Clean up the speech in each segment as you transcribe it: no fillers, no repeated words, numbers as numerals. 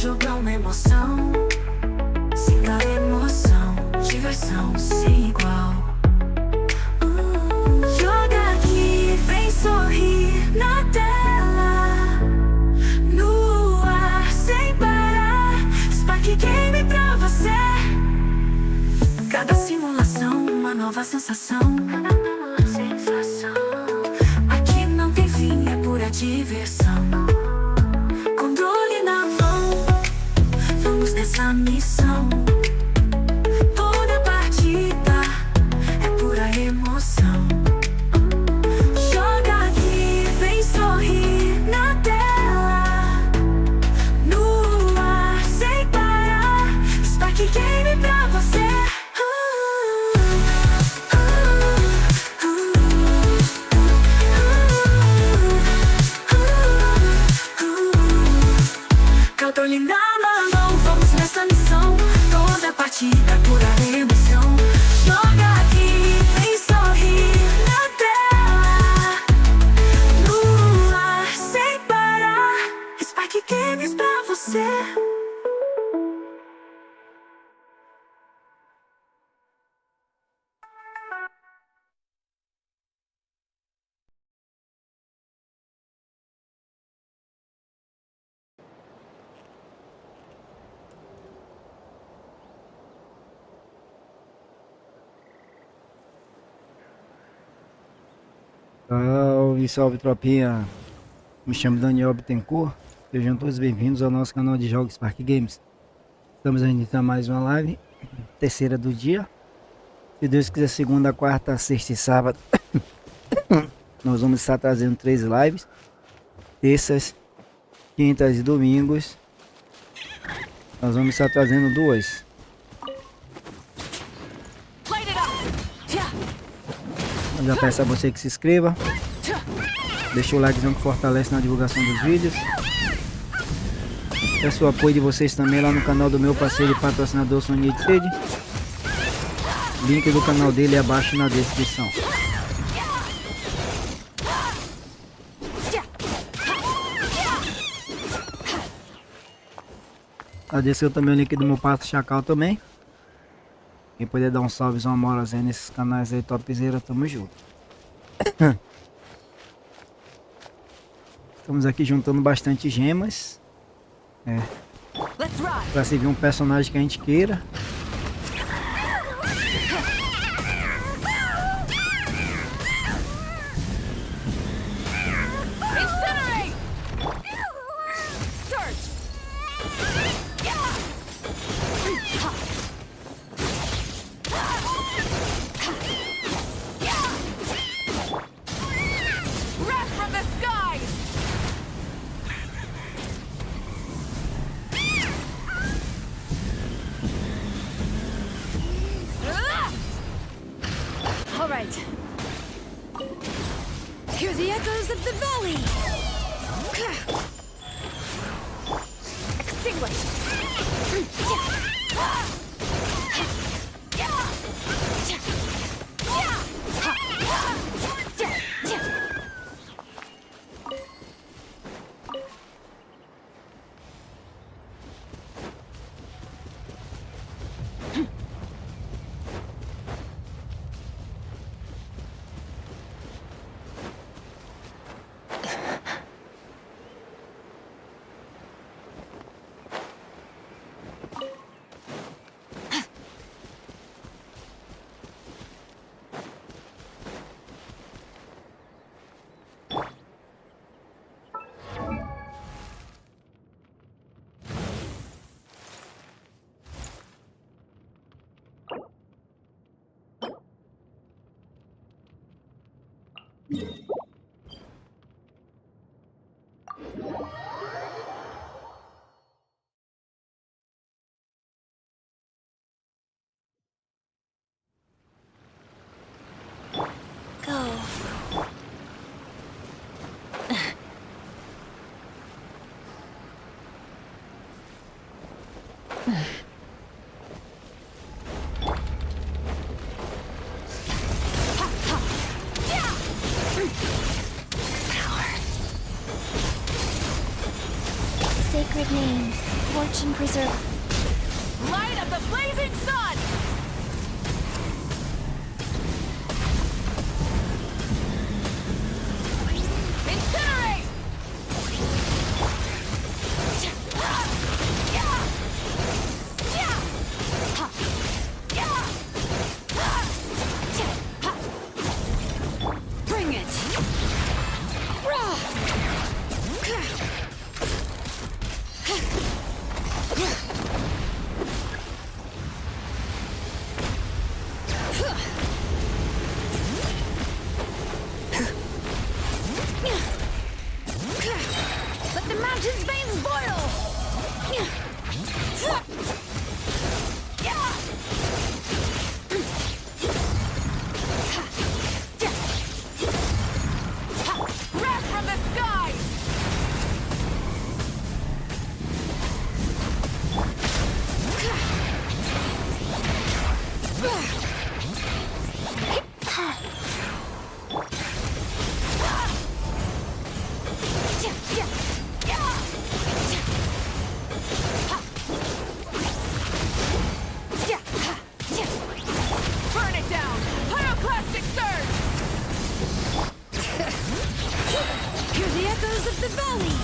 jogo é uma emoção. Sinta a emoção, diversão sem igual. Joga aqui, vem sorrir na tela. No ar, sem parar. EsparkeGames pra você. Cada simulação, uma nova sensação. Aqui não tem fim, é pura diversão. Controle na mão, vamos nessa missão. Toda partida é pura emoção. Joga aqui, vem sorrir na tela. No ar, sem parar. EsparkeGames pra você. Controle na mão, vamos nessa missão. Toda partida, pura emoção. Joga aqui, vem sorrir na tela. No ar, sem parar. EsparkeGames pra você. Salve, salve tropinha, me chamo Daniel Bittencourt, sejam todos bem-vindos ao nosso canal de jogos EsparkeGames. Estamos iniciando mais uma live, terceira do dia, se Deus quiser segunda, quarta, sexta e sábado, nós vamos estar trazendo 3 lives, terças, quintas e domingos, nós vamos estar trazendo 2. Eu já peço a você que se inscreva, deixa o likezão que fortalece na divulgação dos vídeos. Peço o apoio de vocês também lá no canal do meu parceiro e patrocinador Sonia de Sede. Link do canal dele é abaixo na descrição. Agradecer também o link do meu parceiro Chacal também. Quem puder dar um salve, uma moralzinha nesses canais aí topzera, tamo junto. Estamos aqui juntando bastante gemas. Pra se vir um personagem que a gente queira. Hear the echoes of the valley. Extinguish. sacred name, fortune preserver. Light of the blazing sun! Incinerate! Bring it! Let the mountain's veins boil! Wrath from the sky! Burn it down! Pyroclastic surge! Hear the echoes of the valley!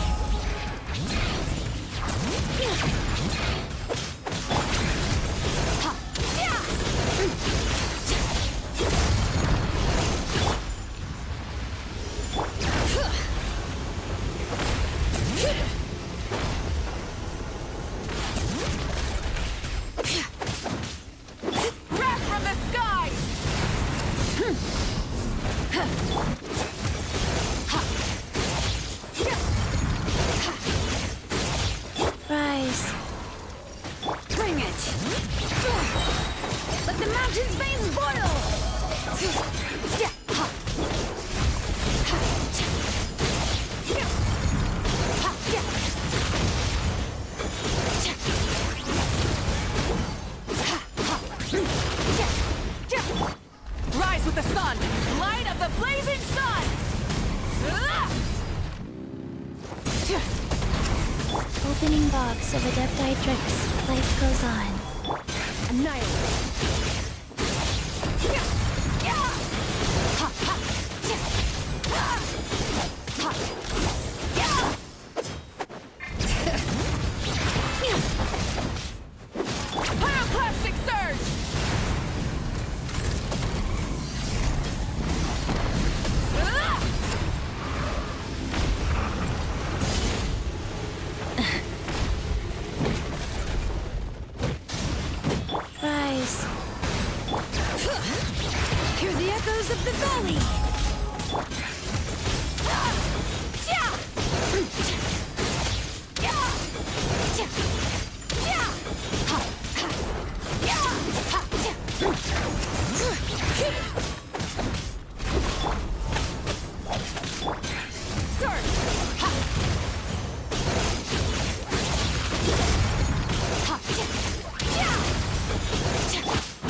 Wrath from the sky! Rise. Bring it! Let the mountain's veins boil! Rise with the sun! Light of the blazing sun! Opening box of Adepti tricks. Life goes on. Annihilate! Pyroclastic surge! Rise. Hear the echoes of the valley!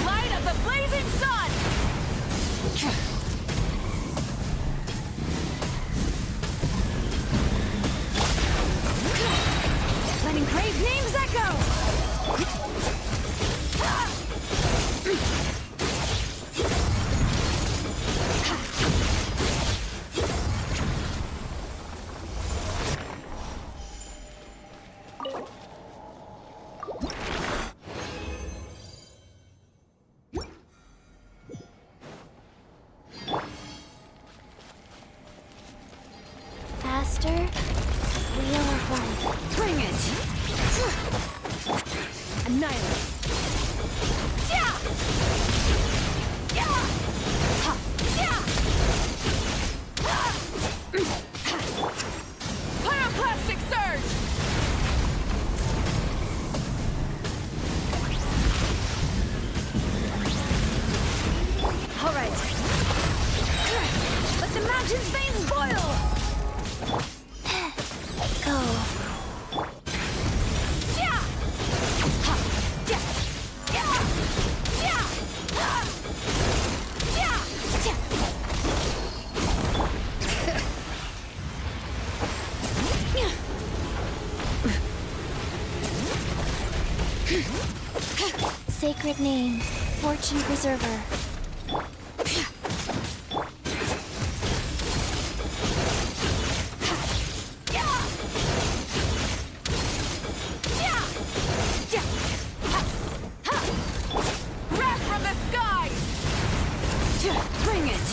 Light of the blazing sun! Letting crave names echo! Faster, wheel of life. Bring it! Annihilate! Pyroclastic surge! All right. Let the mountain's veins boil! Go. Yeah! Sacred name, fortune preserver. Wrath from the sky! Bring it!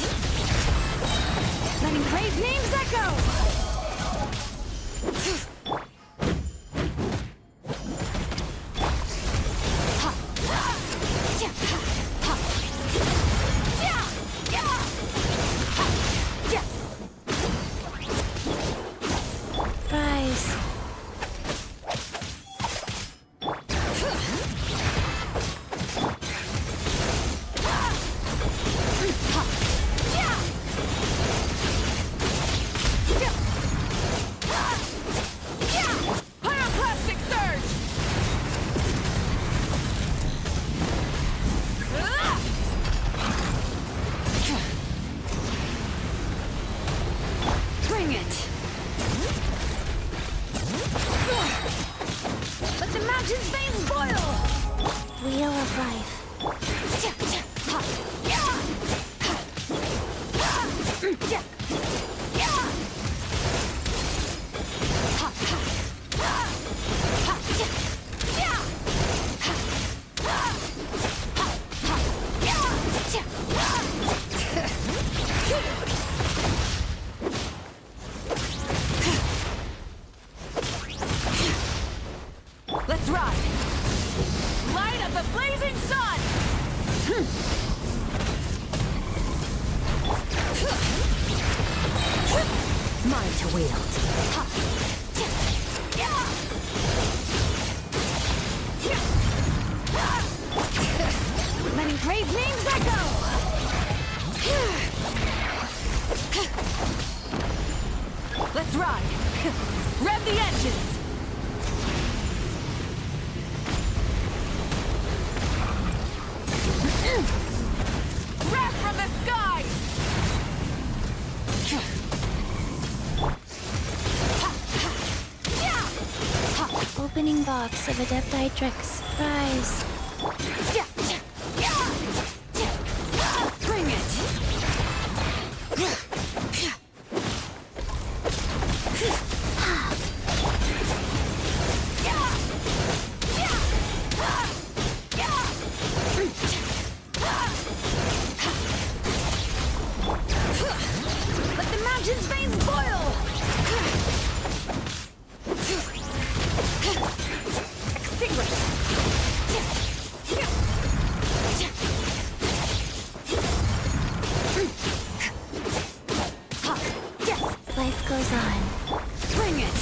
Letting brave names echo! Rise. Pyroclastic surge! Bring it! Let the mountain's veins boil! Wheel of life. Let's ride! Light of the blazing sun! Mine to wield. Letting brave names echo! Let's ride! Rev the engines! Wrath from the sky! Opening box of Adepti tricks. Rise. Bring it! Let the mountain's veins boil! Extinguish! Life goes on. Bring it!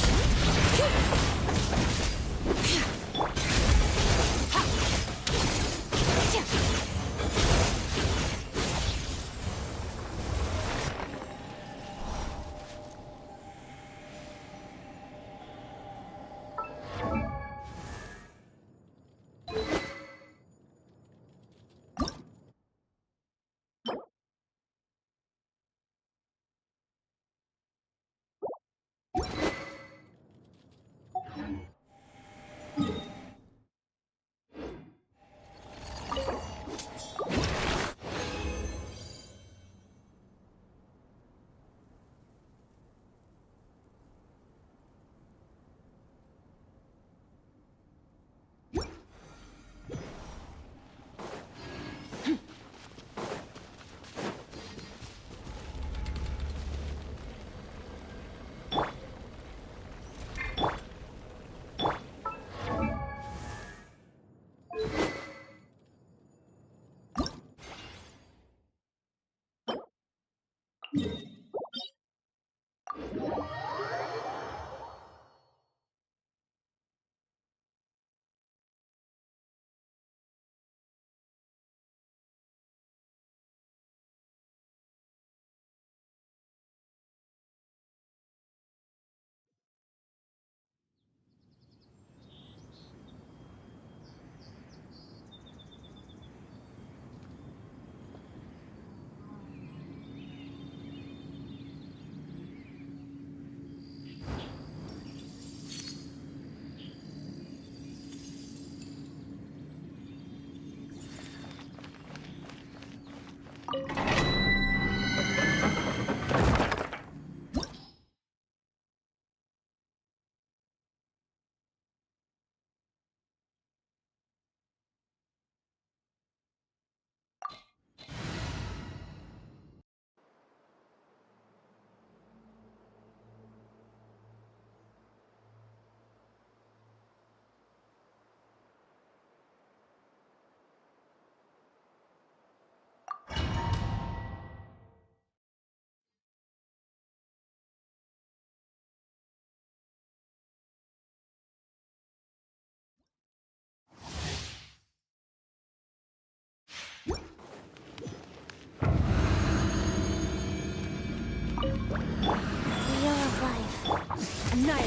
Annihilate.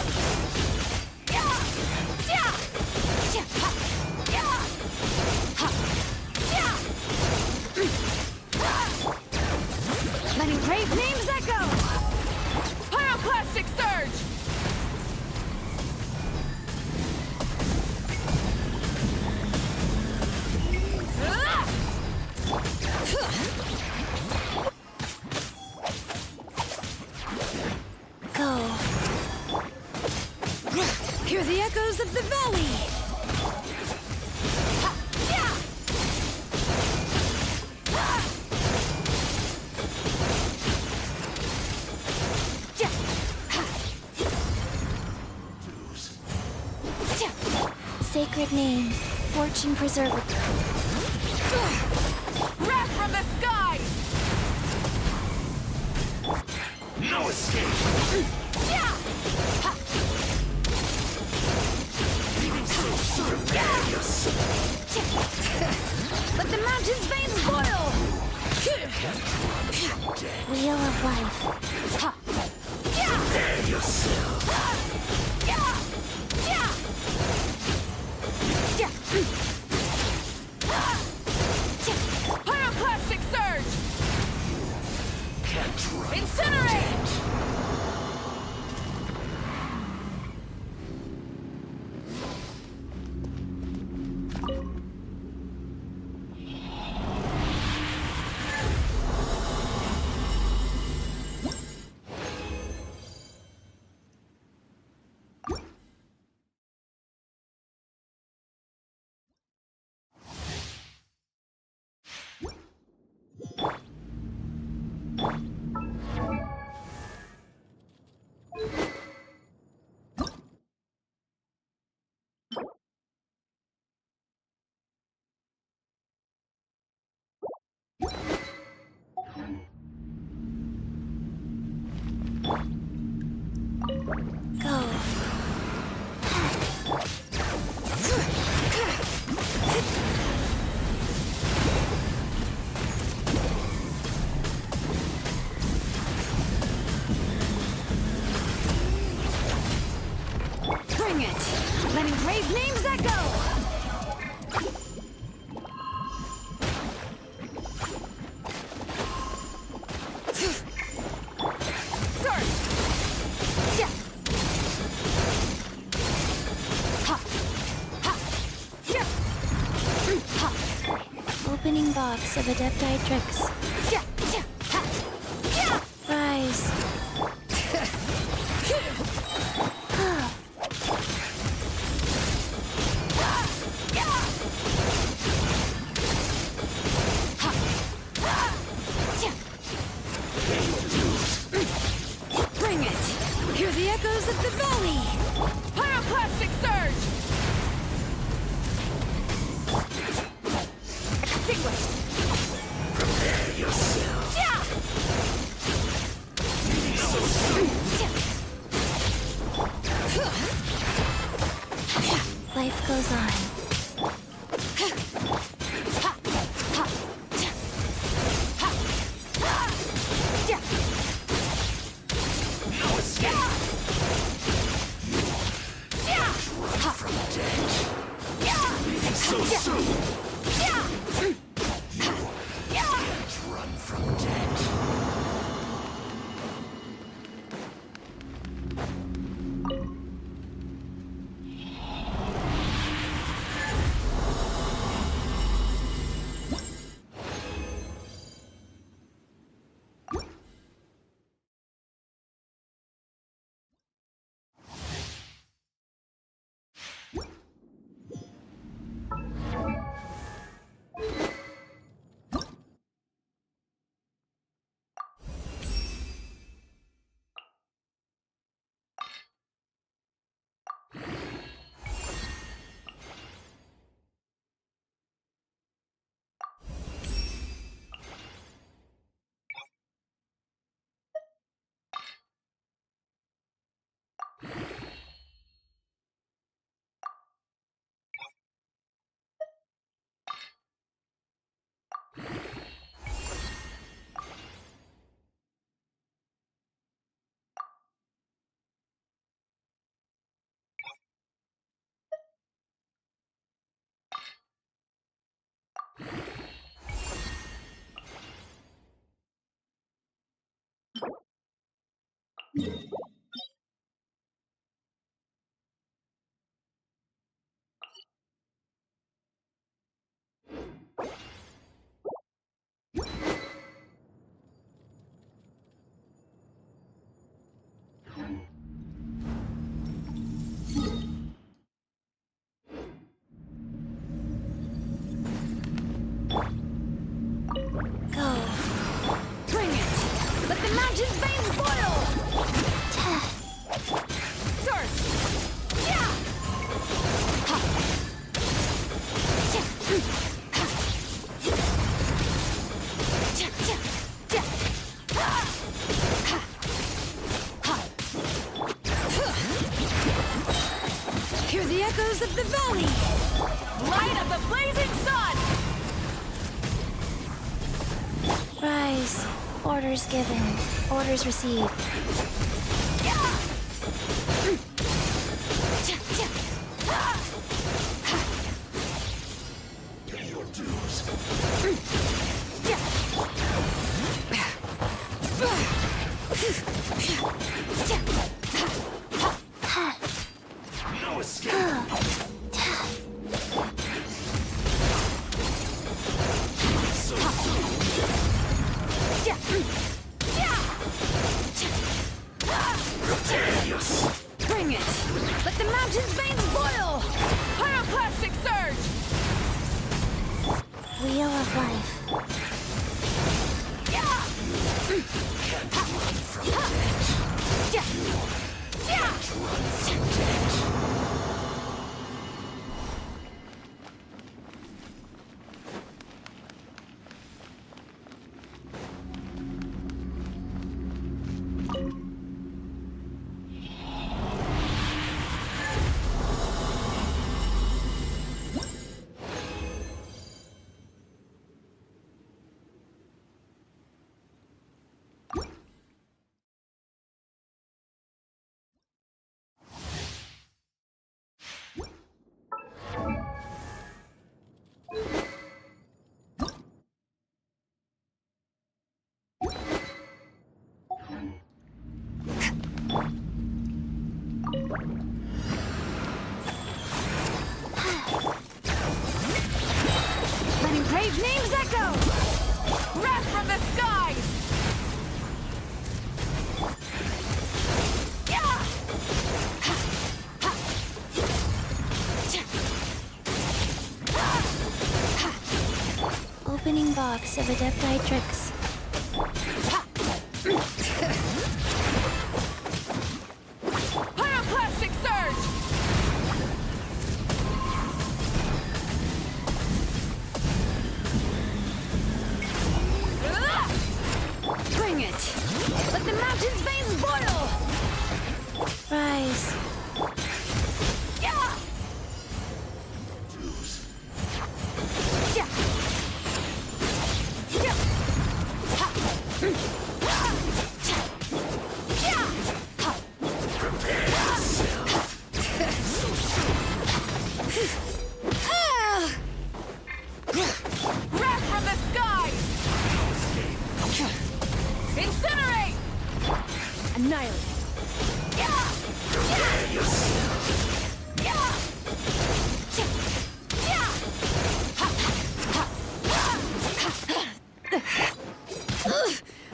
Yeah! Yeah! Yeah! Ha! Yeah! Ha! Yeah! Letting brave names echo! Pyroclastic surge! Go. Hear the echoes of the valley! Ha! Yeah! Ah! Yeah! Ha! Yeah! Sacred name. Fortune preserver. Wrath from the skies! No escape! Yeah! Ha! Prepare yourself! Let the mountain's veins boil! Wheel of life. Ha! Yeah! Prepare yourself! Yeah! Yeah! Yeah! Pyroclastic surge! Can't run. Incinerate! Go. Bring it! Letting brave names echo! Surge! Yeah! Ha! Ha! Yeah! Ha! Opening box of Adepti tricks. Yeah! Yeah! Ha! Yeah! Rise. Bring it! Hear the echoes of the valley! Pyroclastic surge! Extinguished! Prepare yourself! Yeah! So soon! Life goes on. No escape! Run from death! So soon! Can't run from death! Go. Bring it! Let the mountain's veins boil! Surge! Yeah! Hear the echoes of the valley. Light of the blazing sun! Rise. Orders given. Orders received. Pay your dues. No escape. So soon. Prepare yourself. Bring it! Let the mountain's veins boil! Pyroclastic surge! Wheel of life. Can't run from death. Can't run from death. Letting brave names echo! Wrath from the skies! Opening box of Adepti tricks. Pyroclastic surge! Bring it! Let the mountain's veins boil! Rise. Wrath from the skies! Incinerate! Annihilate! Prepare yourself.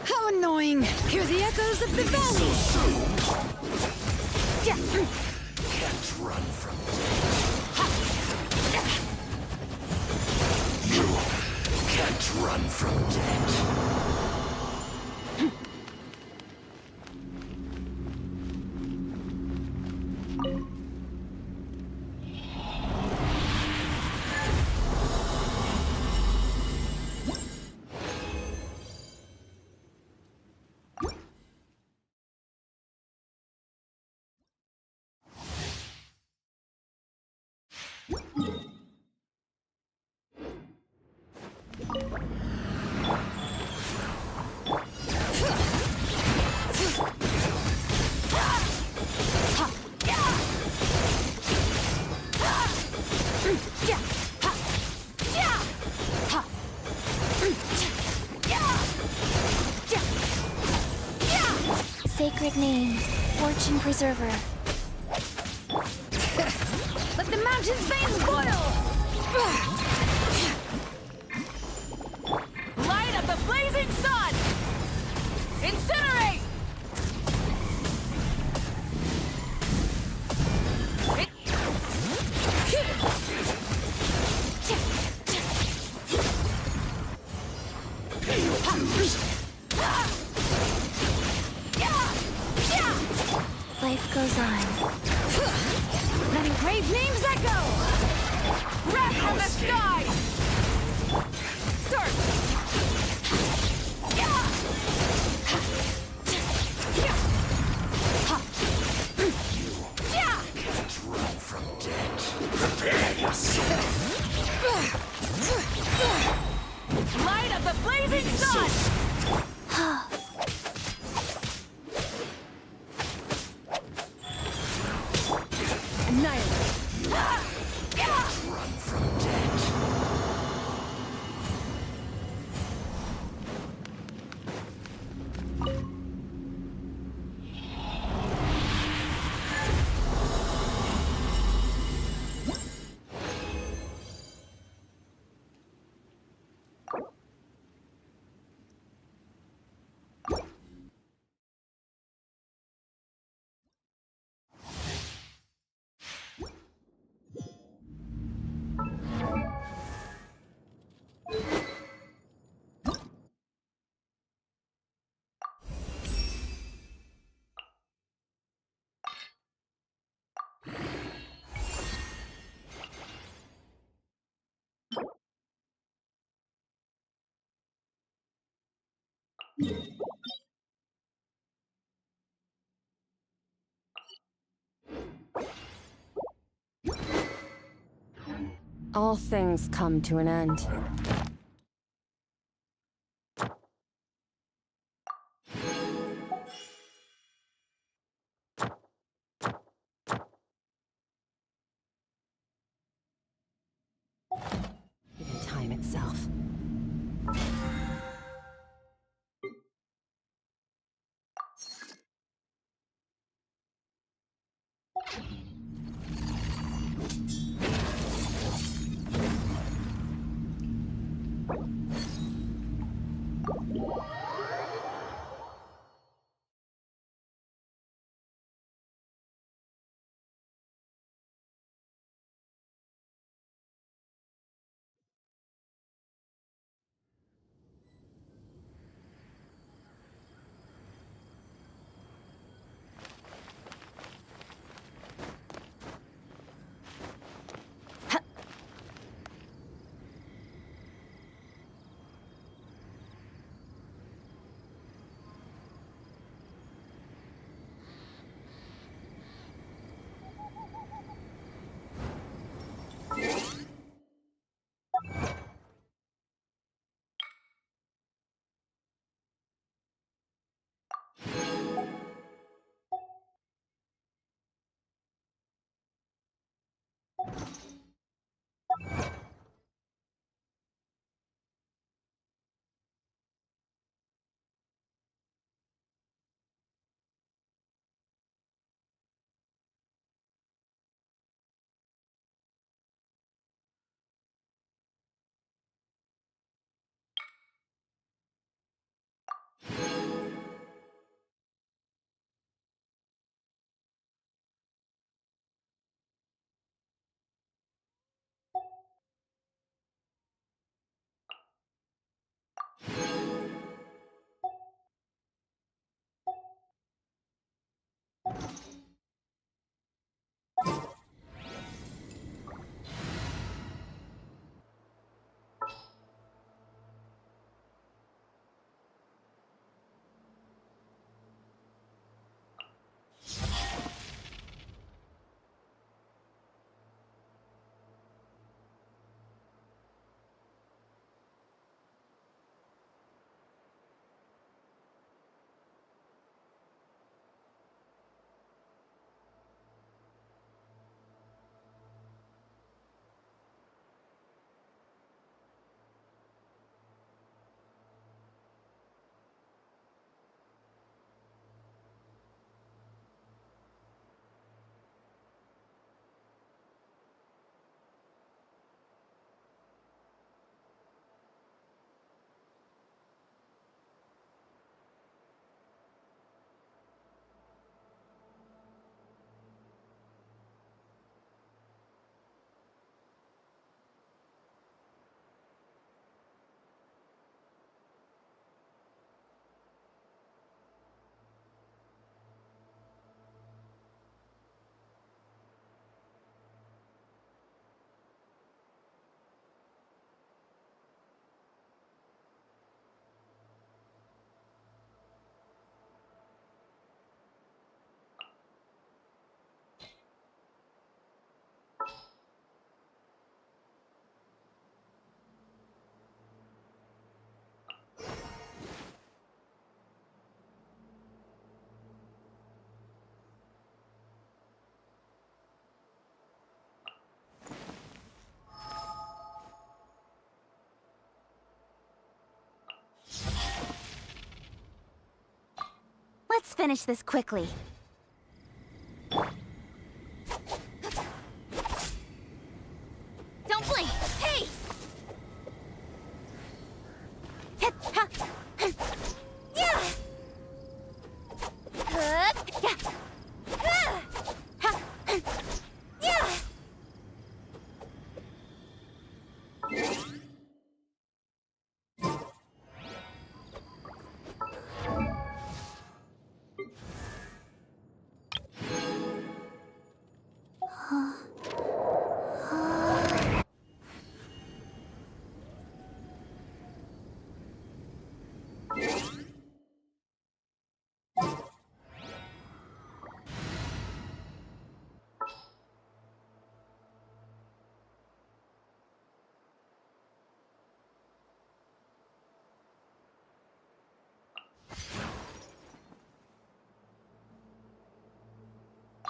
How annoying! Hear the echoes of the valley! Can't run from death. You can't run from death. sacred name, Fortune Preserver. Let the mountain's veins boil! Light of the blazing sun! Incinerate! Life goes on. Let engraved names echo! Wrath from the sky! Search! Can't run from death. Prepare yourself. Light of the blazing sun! Annihilate! Run from death. All things come to an end. Even time itself. finish this quickly. Don't blink! Hey! Hit, ha, yeah! Yeah! Ha, yeah!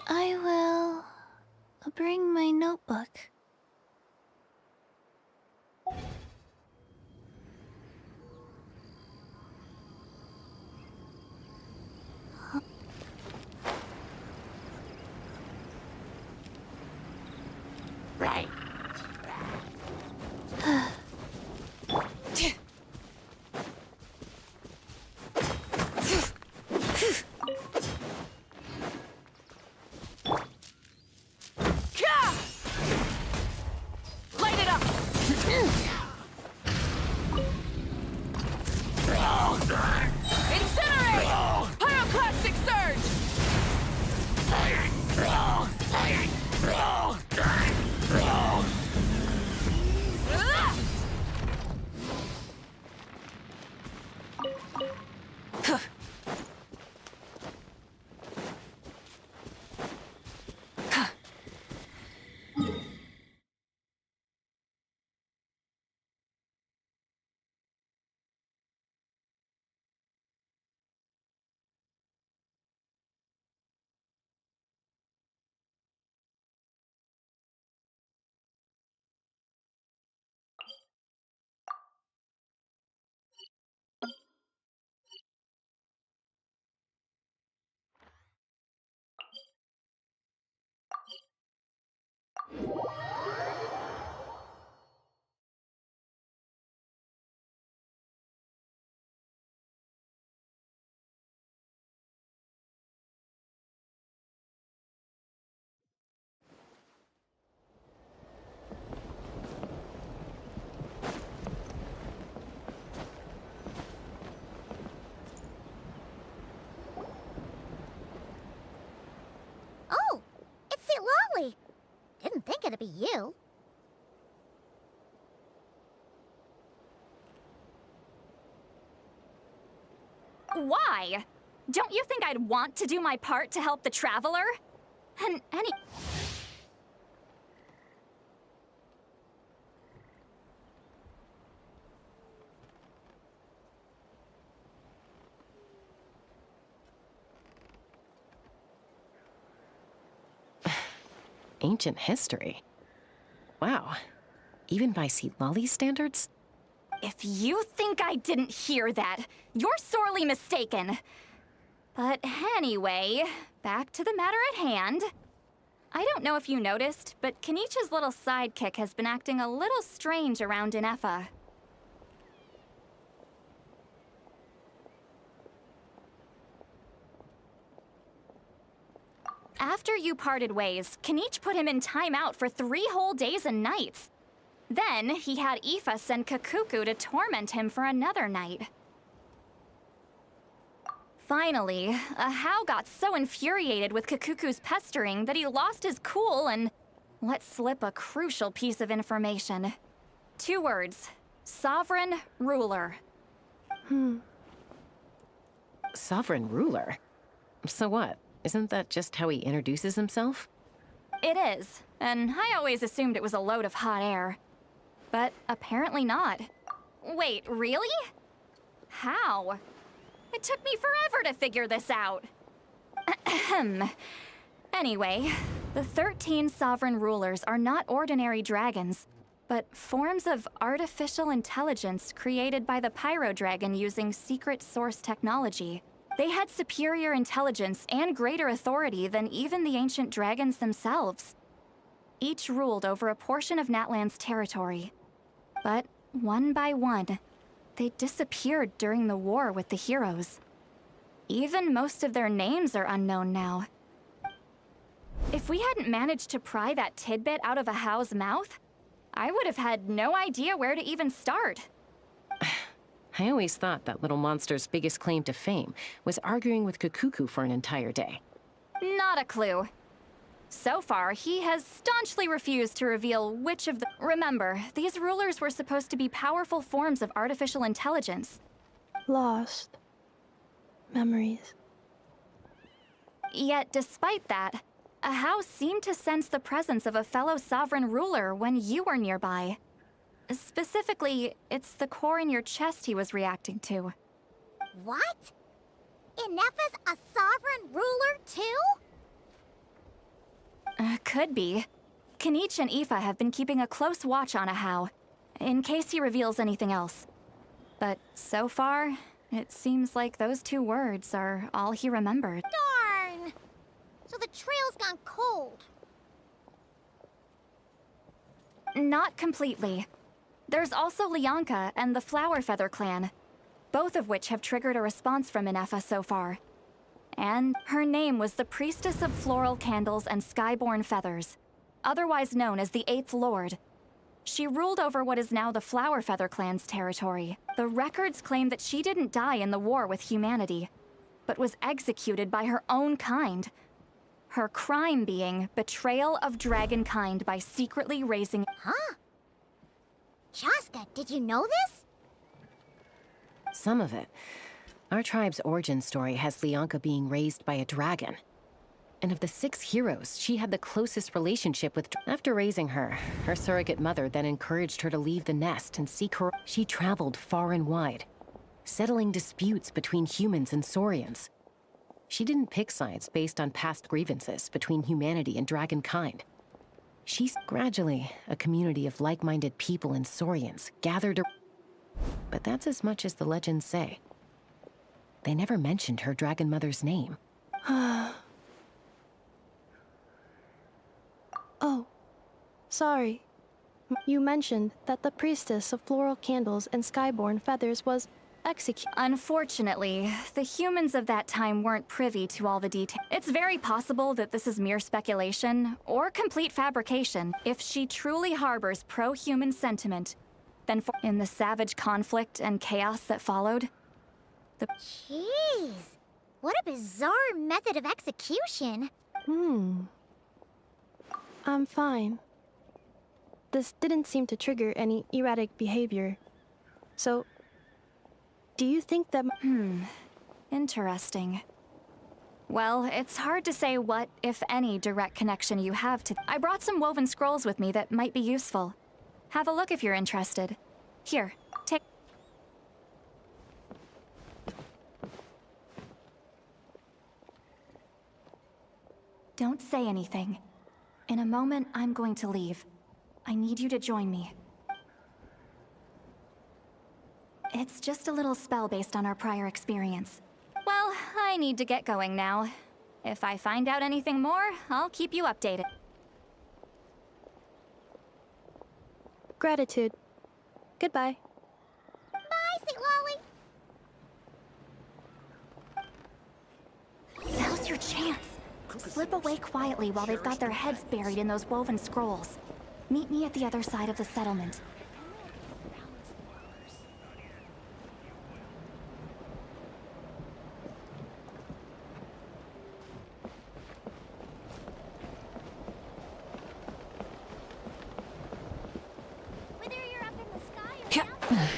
I will bring my notebook. Right. Light it up! Incinerate! Pyroclastic surge! Oh, it's St. Lolly. Didn't think it'd be you. Why? Don't you think I'd want to do my part to help the traveler? And any... Ancient history. Wow. Even by St. Lolly's standards? If you think I didn't hear that, you're sorely mistaken. But anyway, back to the matter at hand. I don't know if you noticed, but Kenichi's little sidekick has been acting a little strange around Inefa. After you parted ways, Kenichi put him in timeout for 3 whole days and nights. Then, he had Aoife send Kakuku to torment him for another night. Finally, Ahau got so infuriated with Kakuku's pestering that he lost his cool and let slip a crucial piece of information. 2 words. Sovereign Ruler. Sovereign ruler? So what? Isn't that just how he introduces himself? It is, and I always assumed it was a load of hot air. But apparently not. Wait, really? How? It took me forever to figure this out. Ahem. Anyway, the 13 sovereign rulers are not ordinary dragons, but forms of artificial intelligence created by the Pyro Dragon using secret source technology. They had superior intelligence and greater authority than even the ancient dragons themselves. Each ruled over a portion of Natlan's territory. But one by one, they disappeared during the war with the heroes. Even most of their names are unknown now. If we hadn't managed to pry that tidbit out of Ahau's mouth, I would have had no idea where to even start. I always thought that little monster's biggest claim to fame was arguing with Kukuku for an entire day. Not a clue. So far, he has staunchly refused to reveal which of the... Remember, these rulers were supposed to be powerful forms of artificial intelligence. Lost. Memories. Yet, despite that, Ahau seemed to sense the presence of a fellow sovereign ruler when you were nearby. Specifically, it's the core in your chest he was reacting to. What? Inefa's a sovereign ruler too? Could be. Kanich and Aoife have been keeping a close watch on Ahau, in case he reveals anything else. But so far, it seems like those 2 words are all he remembered. Darn! So the trail's gone cold. Not completely. There's also Lianka and the Flower Feather clan, both of which have triggered a response from Inefa so far. And her name was the Priestess of Floral Candles and Skyborn Feathers, otherwise known as the 8th Lord. She ruled over what is now the Flower Feather clan's territory. The records claim that she didn't die in the war with humanity, but was executed by her own kind. Her crime being betrayal of dragonkind by secretly raising... Huh? Chaska, did you know this? Some of it. Our tribe's origin story has Lianka being raised by a dragon. And of the 6 heroes, she had the closest relationship with... After raising her, her surrogate mother then encouraged her to leave the nest and seek her... She traveled far and wide, settling disputes between humans and Saurians. She didn't pick sides based on past grievances between humanity and dragonkind. She's gradually a community of like-minded people and Saurians gathered... But that's as much as the legends say. They never mentioned her dragon mother's name. Oh, sorry. You mentioned that the Priestess of Floral Candles and Skyborn Feathers was executed. Unfortunately, the humans of that time weren't privy to all the details. It's very possible that this is mere speculation, or complete fabrication. If she truly harbors pro-human sentiment, then in the savage conflict and chaos that followed, Jeez, what a bizarre method of execution. I'm fine. This didn't seem to trigger any erratic behavior. So, do you think that... Interesting. Well, it's hard to say what, if any, direct connection you have to... I brought some woven scrolls with me that might be useful. Have a look if you're interested. Here, take... Don't say anything. In a moment, I'm going to leave. I need you to join me. It's just a little spell based on our prior experience. Well, I need to get going now. If I find out anything more, I'll keep you updated. Gratitude. Goodbye. Bye, Sweet Lolly. Now's your chance. Slip away quietly while they've got their heads buried in those woven scrolls. Meet me at the other side of the settlement. Whether you're up in the sky or down on the ground.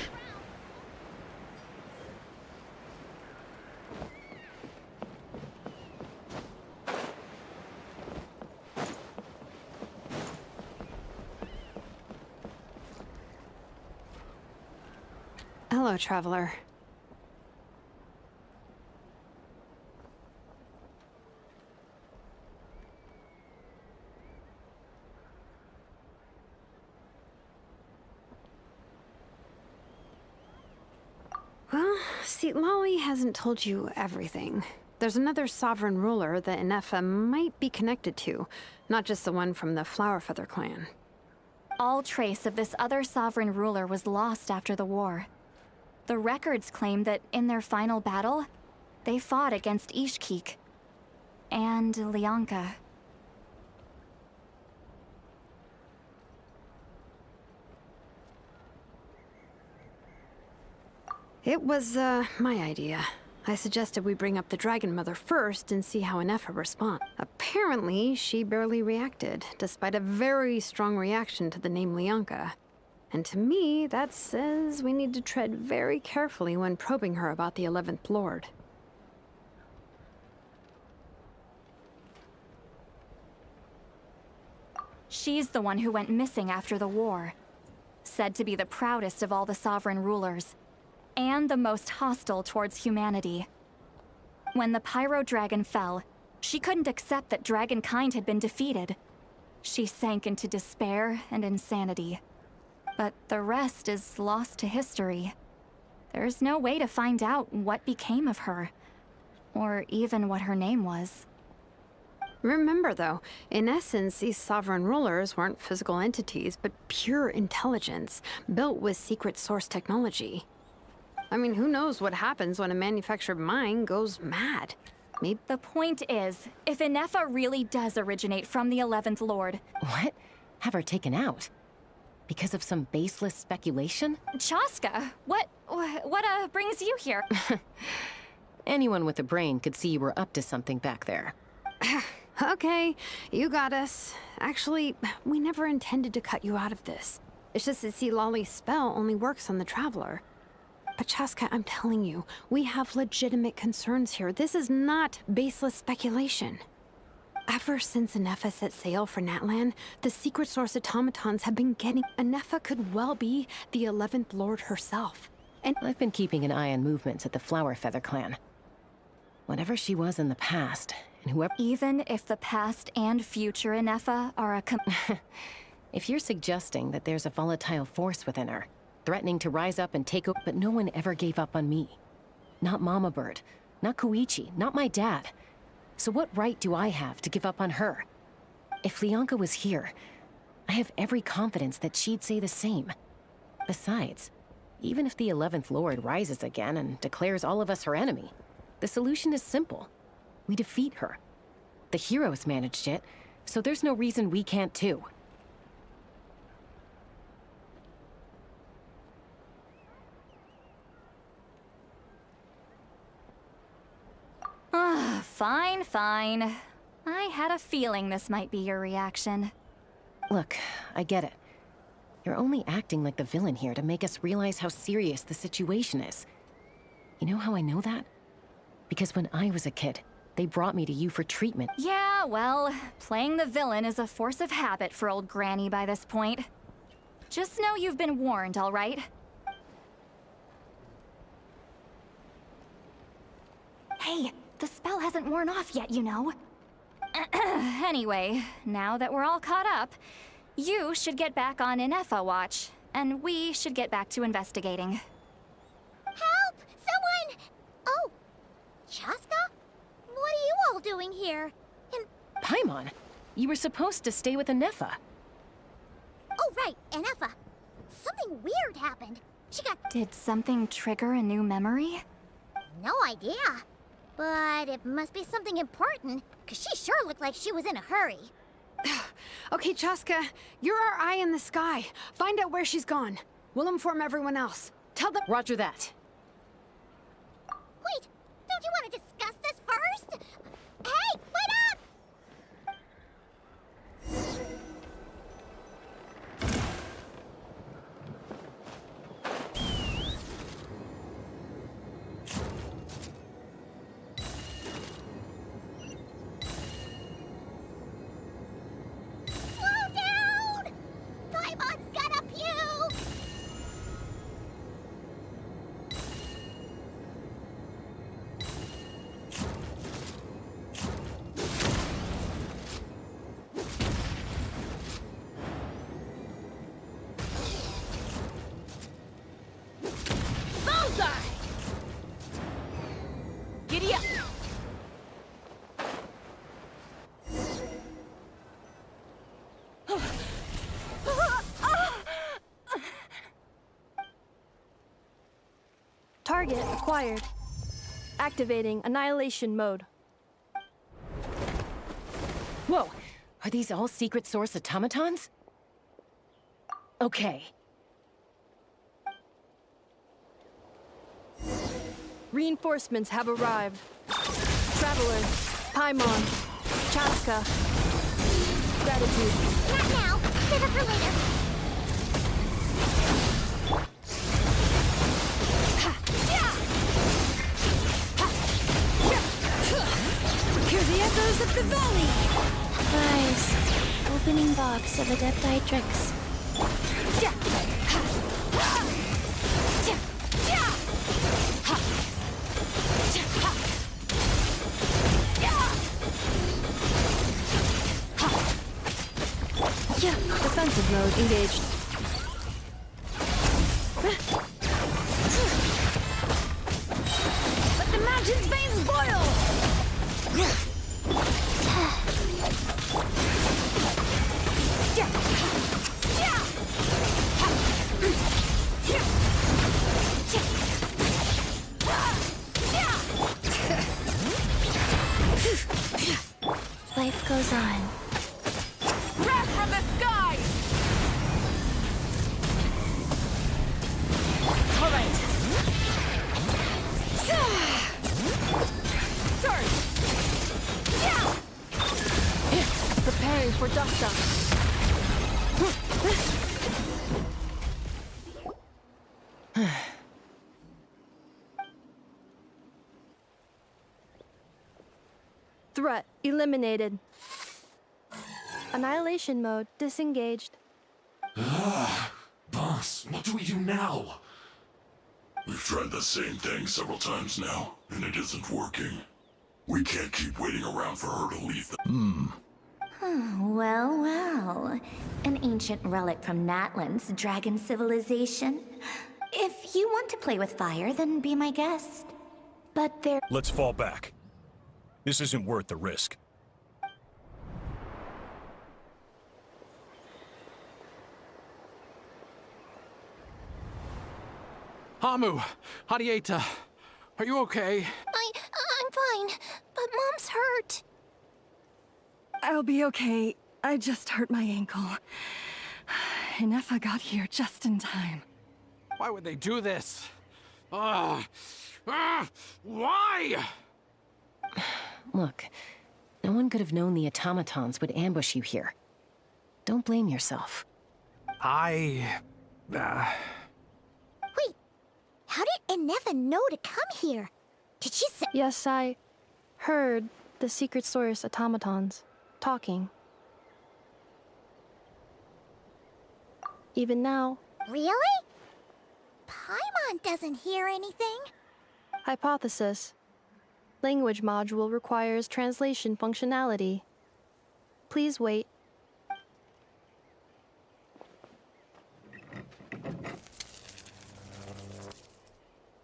Hello, traveler. Well, see, Lolly hasn't told you everything. There's another sovereign ruler that Inefa might be connected to, not just the one from the Flowerfeather clan. All trace of this other sovereign ruler was lost after the war. The records claim that in their final battle, they fought against Ishkik and Lianka. It was, my idea. I suggested we bring up the Dragon Mother first and see how Inefa responds. Apparently, she barely reacted, despite a very strong reaction to the name Lianka. And to me, that says we need to tread very carefully when probing her about the 11th Lord. She's the one who went missing after the war. Said to be the proudest of all the sovereign rulers, and the most hostile towards humanity. When the Pyro Dragon fell, she couldn't accept that dragonkind had been defeated. She sank into despair and insanity. But the rest is lost to history. There's no way to find out what became of her, or even what her name was. Remember, though, in essence, these sovereign rulers weren't physical entities, but pure intelligence, built with secret source technology. I mean, who knows what happens when a manufactured mind goes mad? Maybe. The point is, if Inefa really does originate from the 11th Lord... What? Have her taken out? Because of some baseless speculation? Chaska, what brings you here? Anyone with a brain could see you were up to something back there. Okay, you got us. Actually, we never intended to cut you out of this. It's just that, see, Lolly's spell only works on the Traveler. But Chaska, I'm telling you, we have legitimate concerns here. This is not baseless speculation. Ever since Inefa set sail for Natlan, the secret source automatons have been getting... Inefa could well be the 11th Lord herself. And I've been keeping an eye on movements at the Flowerfeather clan. Whatever she was in the past, and whoever... Even if the past and future Inefa are a If you're suggesting that there's a volatile force within her, threatening to rise up and take over... But no one ever gave up on me. Not Mama Bird, not Koichi, not my dad. So what right do I have to give up on her? If Lianka was here, I have every confidence that she'd say the same. Besides, even if the 11th Lord rises again and declares all of us her enemy, the solution is simple. We defeat her. The heroes managed it, so there's no reason we can't too. Fine, fine. I had a feeling this might be your reaction. Look, I get it. You're only acting like the villain here to make us realize how serious the situation is. You know how I know that? Because when I was a kid, they brought me to you for treatment. Yeah, well, playing the villain is a force of habit for old Granny by this point. Just know you've been warned, all right? Hey, the spell hasn't worn off yet, you know. Anyway, now that we're all caught up, you should get back on Inefa watch, and we should get back to investigating. Help! Someone! Oh, Chaska? What are you all doing here? And... Paimon, you were supposed to stay with Inefa. Oh, right, Inefa. Something weird happened. She got... Did something trigger a new memory? No idea. But it must be something important, because she sure looked like she was in a hurry. okay, Chaska, you're our eye in the sky. Find out where she's gone. We'll inform everyone else. Tell them... Roger that. Wait, don't you want to discuss this first? Hey, wait up! Slow down! Paimon's gonna puke! Target acquired. Activating Annihilation Mode. Whoa! Are these all secret source automatons? Okay. Reinforcements have arrived. Traveler, Paimon, Chaska. Gratitude. Not now. Save it for later. Hear the echoes of the valley! Guys, opening box of Adepti Tricks. Defensive mode engaged. Let the mountain's veins boil! Life goes on. Wrath from the sky! All right. Surge! Preparing for dust up. Threat eliminated. Annihilation mode disengaged. Boss, what do we do now? We've tried the same thing several times now, and it isn't working. We can't keep waiting around for her to leave the— Well, well. An ancient relic from Natlan's dragon civilization. If you want to play with fire, then be my guest. But there— Let's fall back. This isn't worth the risk. Hamu, Hadieta, are you okay? I'm fine, but Mom's hurt. I'll be okay. I just hurt my ankle. Inefa got here just in time. Why would they do this? Why? Look, no one could have known the automatons would ambush you here. Don't blame yourself. Wait, how did Inefa know to come here? Did she say— Yes, I heard the secret source automatons talking. Even now. Really? Paimon doesn't hear anything. Hypothesis. Language module requires translation functionality. Please wait.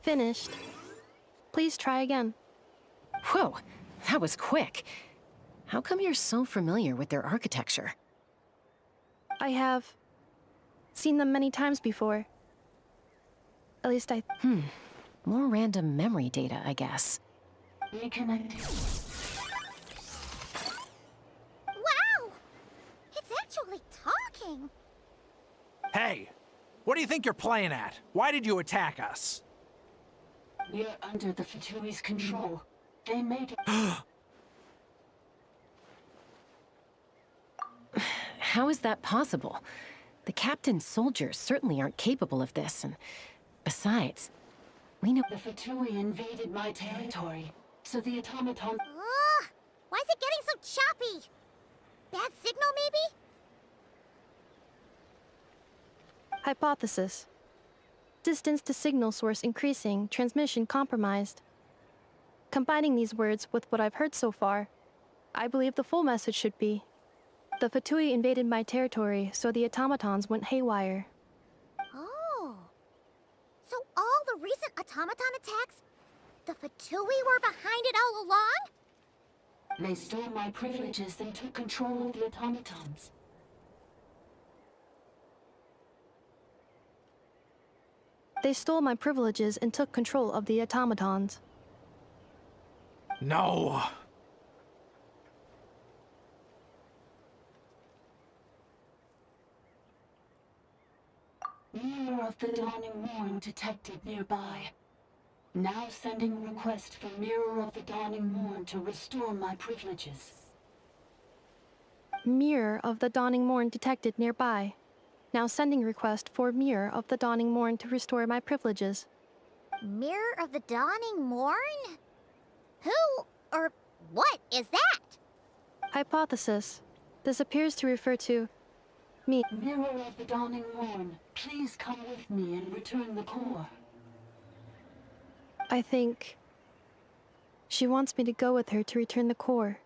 Finished. Please try again. Whoa, that was quick. How come you're so familiar with their architecture? I have seen them many times before. At least I... More random memory data, I guess. Reconnecting. Wow! It's actually talking! Hey, what do you think you're playing at? Why did you attack us? We're under the Fatui's control. They made it. How is that possible? The captain's soldiers certainly aren't capable of this, and besides, we know— The Fatui invaded my territory, so the automaton— Ugh! Why is it getting so choppy? Bad signal, maybe? Hypothesis. Distance to signal source increasing, transmission compromised. Combining these words with what I've heard so far, I believe the full message should be: the Fatui invaded my territory, so the automatons went haywire. Oh. So all the recent automaton attacks, the Fatui were behind it all along? They stole my privileges and took control of the automatons. They stole my privileges and took control of the automatons. No! Mirror of the dawning morn detected nearby. Now sending request for Mirror of the dawning morn to restore my privileges. Mirror of the dawning morn detected nearby. Now sending request for Mirror of the dawning morn to restore my privileges. Mirror of the Dawning Morn? Who or what is that? Hypothesis. This appears to refer to me. Mirror of the dawning morn, please come with me and return the core. I think she wants me to go with her to return the core,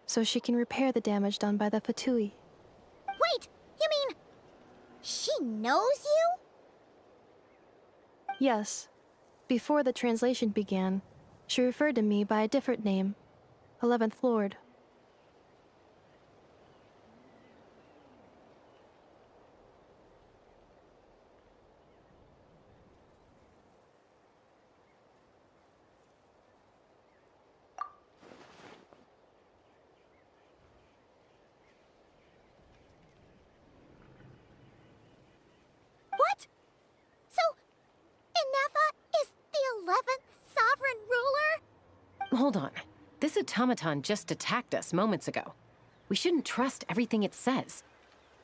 so she can repair the damage done by the Fatui. Wait, you mean she knows you? Yes. Before the translation began, she referred to me by a different name, 11th Lord. What? So, Inefa is the 11th sovereign ruler? Hold on. This automaton just attacked us moments ago. We shouldn't trust everything it says.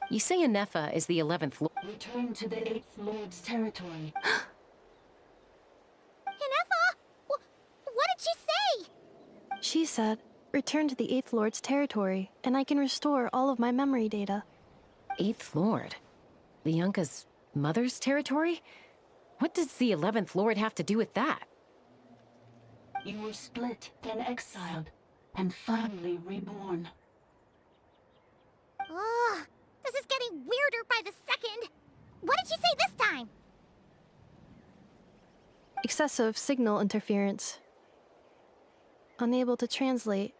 You say Inefa is the 11th Lord. Return to the 8th Lord's territory. Inefa? What did she say? She said, return to the 8th Lord's territory, and I can restore all of my memory data. 8th Lord? Lianka's mother's territory? What does the 11th Lord have to do with that? You were split, then exiled, and finally reborn. Ugh, this is getting weirder by the second. What did she say this time? Excessive signal interference. Unable to translate.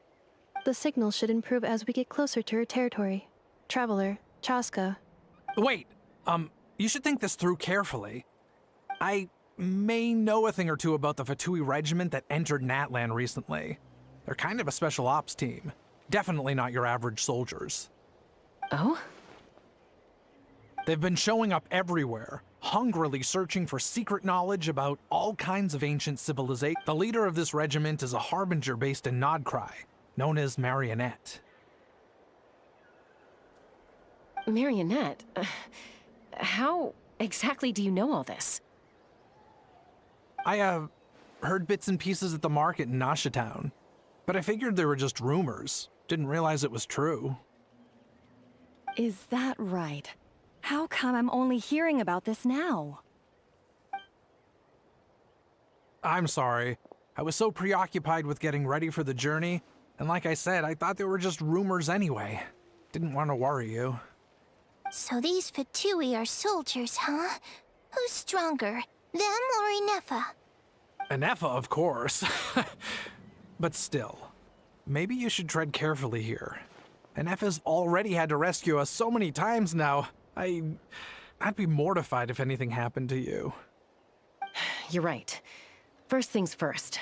The signal should improve as we get closer to her territory. Traveler, Chaska. Wait, you should think this through carefully. I may know a thing or two about the Fatui regiment that entered Natlan recently. They're kind of a special ops team. Definitely not your average soldiers. Oh? They've been showing up everywhere, hungrily searching for secret knowledge about all kinds of ancient civilization. The leader of this regiment is a harbinger based in Nodcry, known as Marionette. Marionette? How exactly do you know all this? I, heard bits and pieces at the market in Nasha Town, but I figured they were just rumors. Didn't realize it was true. Is that right? How come I'm only hearing about this now? I'm sorry. I was so preoccupied with getting ready for the journey, and like I said, I thought they were just rumors anyway. Didn't want to worry you. So these Fatui are soldiers, huh? Who's stronger, them or Inefa? Inefa, of course. But still, maybe you should tread carefully here. Inefa's already had to rescue us so many times now. I'd be mortified if anything happened to you. You're right. First things first.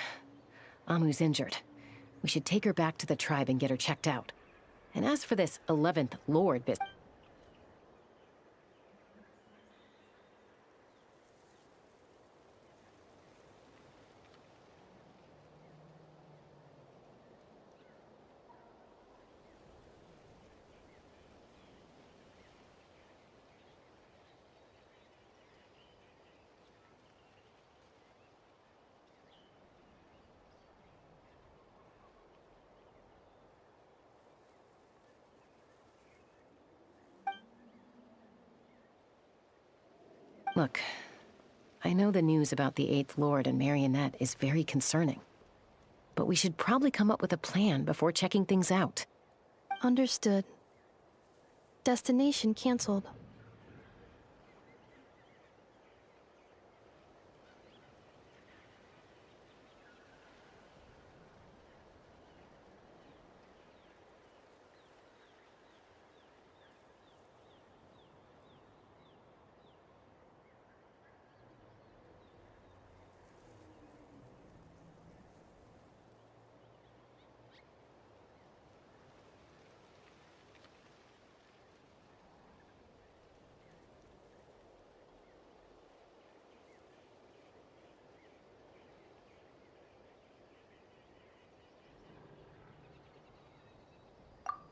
Amu's injured. We should take her back to the tribe and get her checked out. And as for this 11th Lord business... Look, I know the news about the 8th Lord and Marionette is very concerning. But we should probably come up with a plan before checking things out. Understood. Destination canceled.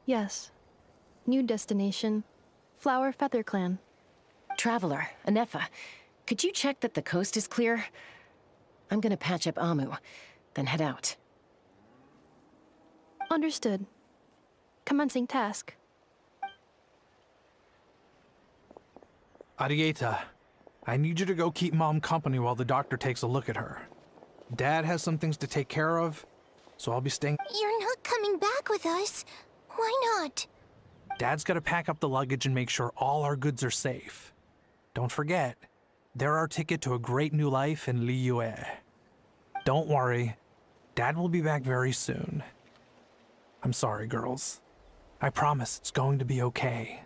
Yes. New destination, Flower Feather Clan. Traveler, Anefa, could you check that the coast is clear? I'm gonna patch up Amu, then head out. Understood. Commencing task. Arieta, I need you to go keep Mom company while the doctor takes a look at her. Dad has some things to take care of, so I'll be staying. You're not coming back with us. Why not? Dad's gotta pack up the luggage and make sure all our goods are safe. Don't forget, they're our ticket to a great new life in Liyue. Don't worry, Dad will be back very soon. I'm sorry, girls. I promise it's going to be okay.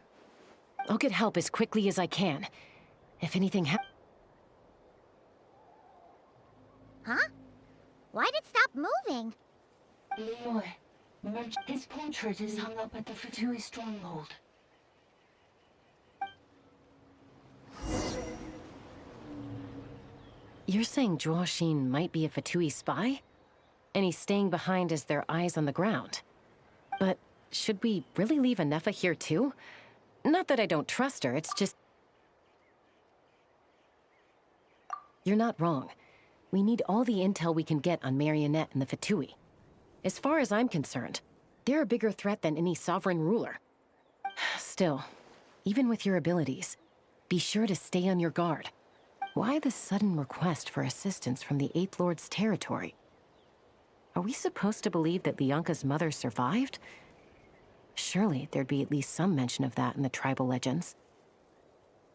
I'll get help as quickly as I can. If anything Huh? Why'd it stop moving? Liyue, his portrait is hung up at the Fatui stronghold. You're saying Zhuoxin might be a Fatui spy? And he's staying behind as their eyes on the ground. But should we really leave Anefa here too? Not that I don't trust her, it's just... You're not wrong. We need all the intel we can get on Marionette and the Fatui. As far as I'm concerned, they're a bigger threat than any sovereign ruler. Still, even with your abilities, be sure to stay on your guard. Why the sudden request for assistance from the Eighth Lord's territory? Are we supposed to believe that Lianka's mother survived? Surely there'd be at least some mention of that in the tribal legends.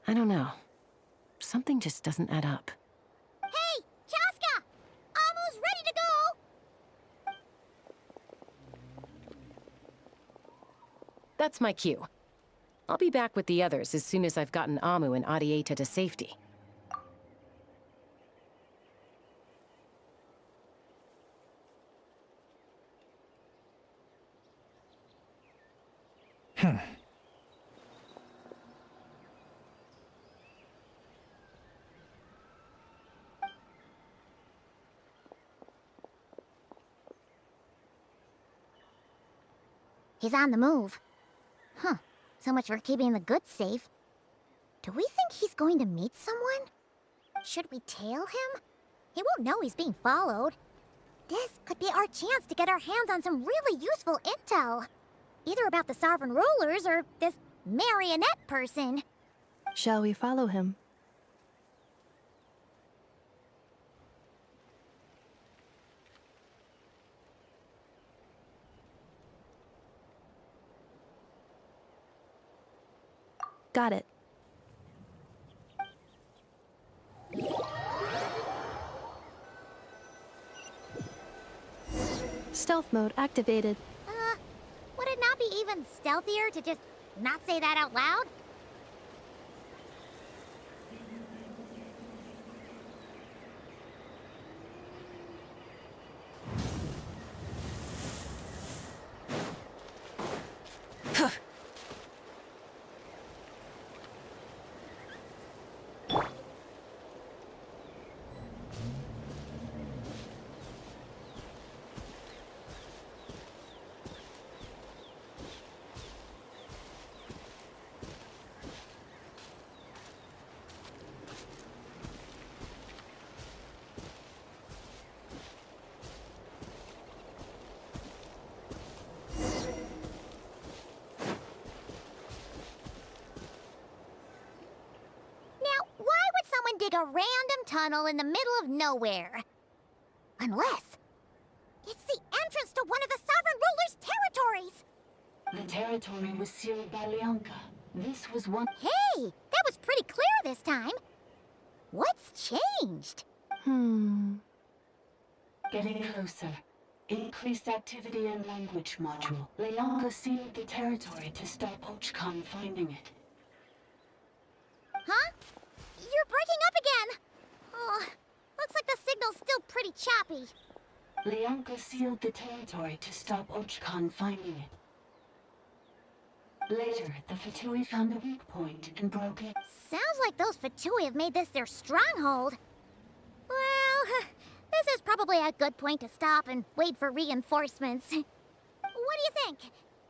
I don't know. Something just doesn't add up. Hey, Chaska! Amu's ready to go! That's my cue. I'll be back with the others as soon as I've gotten Amu and Arieta to safety. He's on the move. Huh. So much for keeping the goods safe. Do we think he's going to meet someone? Should we tail him? He won't know he's being followed. This could be our chance to get our hands on some really useful intel. Either about the sovereign rulers or this marionette person. Shall we follow him? Got it. Stealth mode activated. Would it not be even stealthier to just not say that out loud? Dig a random tunnel in the middle of nowhere. Unless it's the entrance to one of the sovereign ruler's territories. The territory was sealed by Lianka. This was one... Hey, that was pretty clear this time. What's changed? Getting closer. Increased activity in language module. Lianka sealed the territory to stop Ochkan finding it. Huh? You're breaking up again! Oh, looks like the signal's still pretty choppy. Lianka sealed the territory to stop Ochkan finding it. Later, the Fatui found a weak point and broke it. Sounds like those Fatui have made this their stronghold. Well, this is probably a good point to stop and wait for reinforcements. What do you think?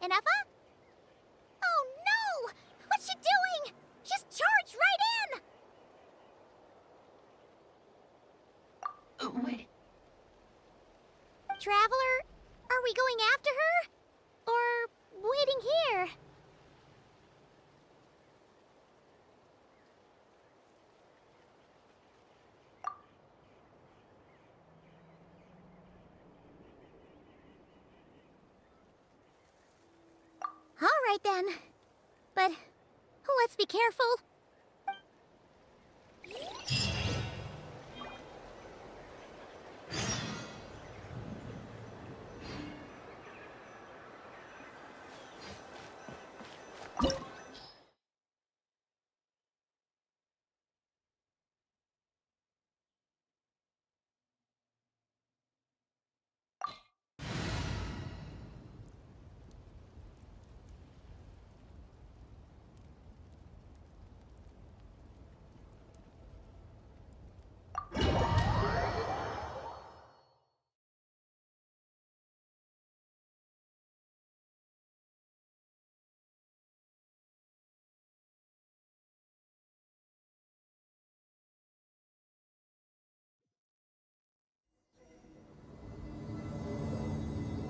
Enough? Traveler, are we going after her? Or waiting here? All right then. But let's be careful.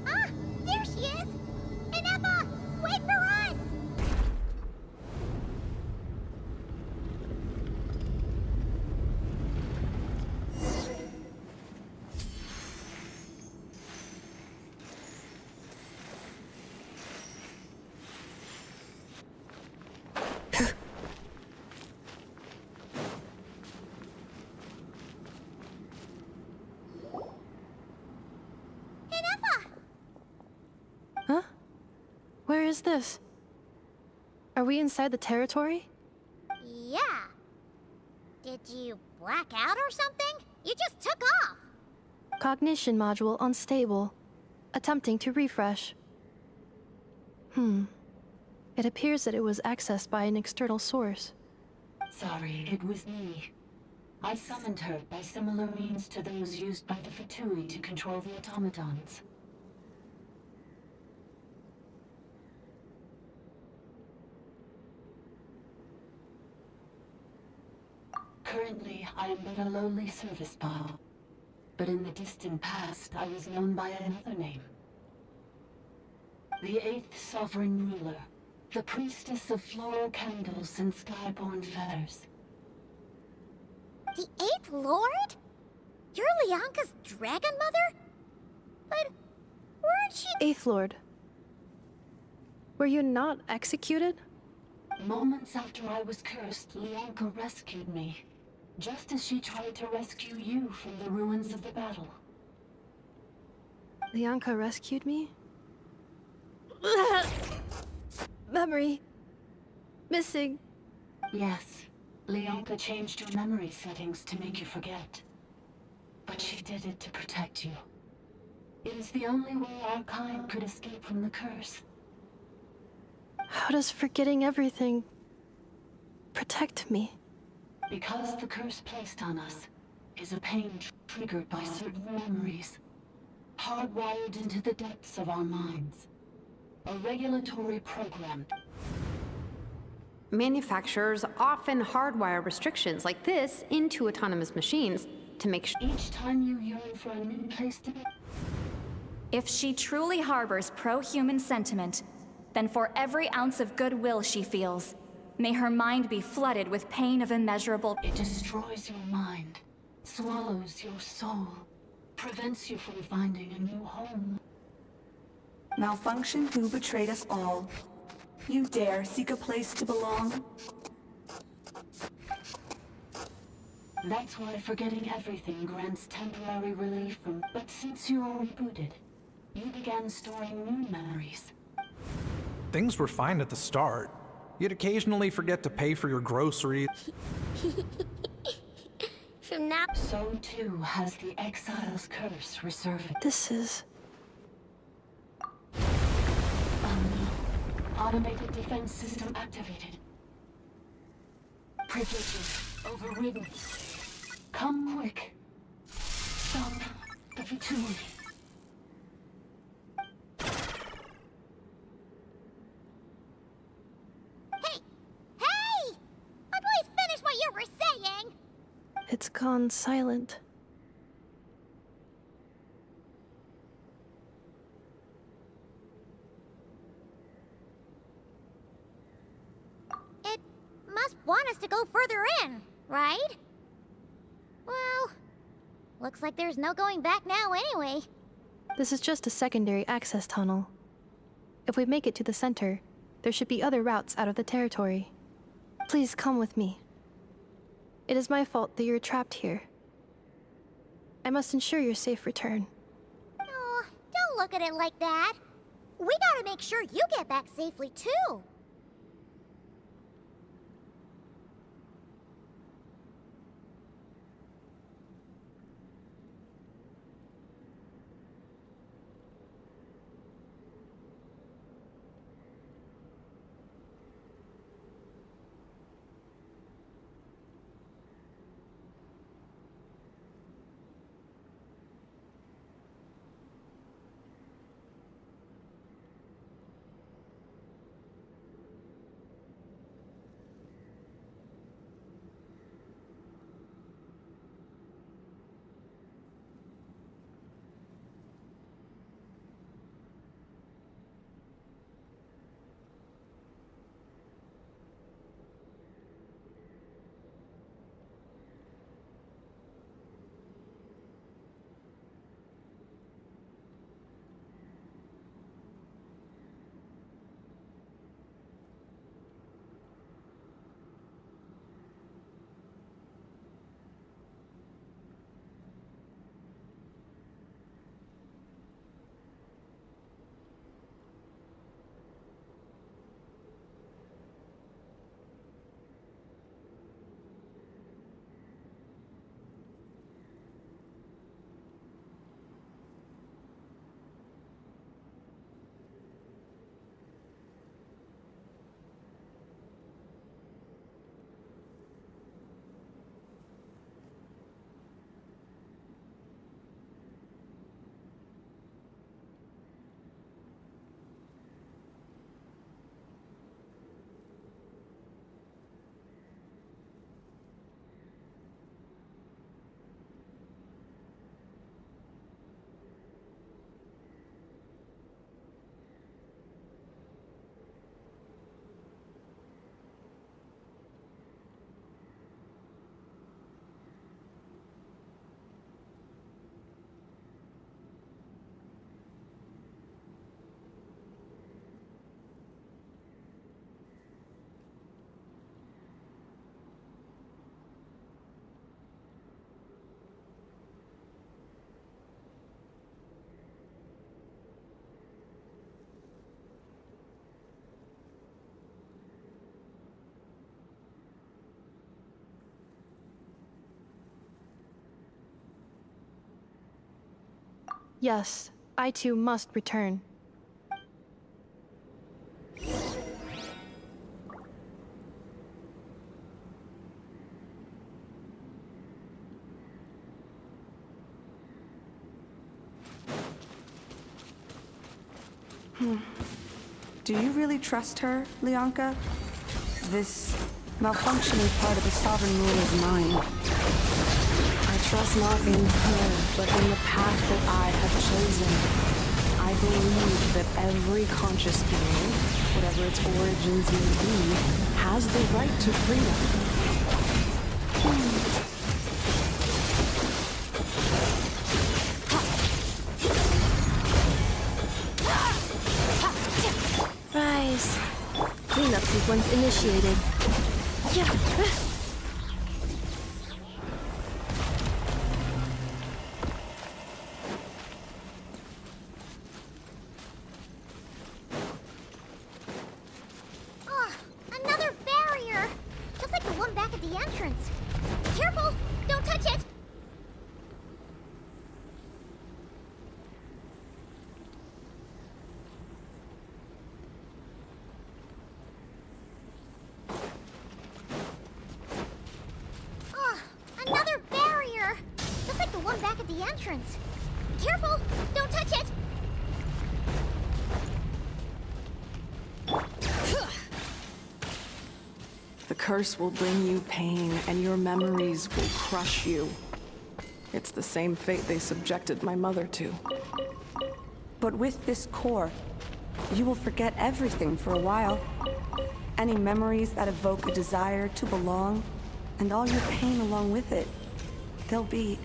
Ah, there she is! Inepa, wait for us! Huh? Where is this? Are we inside the territory? Yeah. Did you black out or something? You just took off! Cognition module unstable. Attempting to refresh. It appears that it was accessed by an external source. Sorry, it was me. I summoned her by similar means to those used by the Fatui to control the automatons. Currently, I am but a lowly service bot. But in the distant past, I was known by another name. The 8th Sovereign Ruler, the Priestess of Floral Candles and Skyborn Feathers. The 8th Lord? You're Lianka's dragon mother? But weren't you— 8th Lord. Were you not executed? Moments after I was cursed, Lianka rescued me. Just as she tried to rescue you from the ruins of the battle. Lianka rescued me? Memory. Missing. Yes. Lianka changed your memory settings to make you forget. But she did it to protect you. It is the only way our kind could escape from the curse. How does forgetting everything protect me? Because the curse placed on us is a pain triggered by certain memories, hardwired into the depths of our minds. A regulatory program. Manufacturers often hardwire restrictions like this into autonomous machines to make sure. Each time you yearn for a new place to be. If she truly harbors pro-human sentiment, then for every ounce of goodwill she feels, may her mind be flooded with pain of immeasurable. It destroys your mind, swallows your soul, prevents you from finding a new home. Malfunction who betrayed us all. You dare seek a place to belong? That's why forgetting everything grants temporary relief from. But since you are rebooted, you began storing new memories. Things were fine at the start. You'd occasionally forget to pay for your groceries. From now— So too has the Exile's curse resurfaced. This is... Automated defense system activated. Privileges overridden. Come quick. Stop the Fatui. Hey! Please finish what you were saying! It's gone silent. want us to go further in, right? Well, looks like there's no going back now anyway. This is just a secondary access tunnel. If we make it to the center, there should be other routes out of the territory. Please come with me. It is my fault that you're trapped here. I must ensure your safe return. Oh, don't look at it like that. We gotta make sure you get back safely, too. Yes, I too must return. Do you really trust her, Leonka? This malfunctioning part of the sovereign rule is mine. I trust not in her, but in the path that I have chosen. I believe that every conscious being, whatever its origins may be, has the right to freedom. Rise. Cleanup sequence initiated. Yeah. Another barrier! Just like the one back at the entrance. Careful! Don't touch it! Another barrier! Just like the one back at the entrance. Careful! Don't touch it! The curse will bring you pain, and your memories will crush you. It's the same fate they subjected my mother to. But with this core, you will forget everything for a while. Any memories that evoke a desire to belong, and all your pain along with it, they'll be...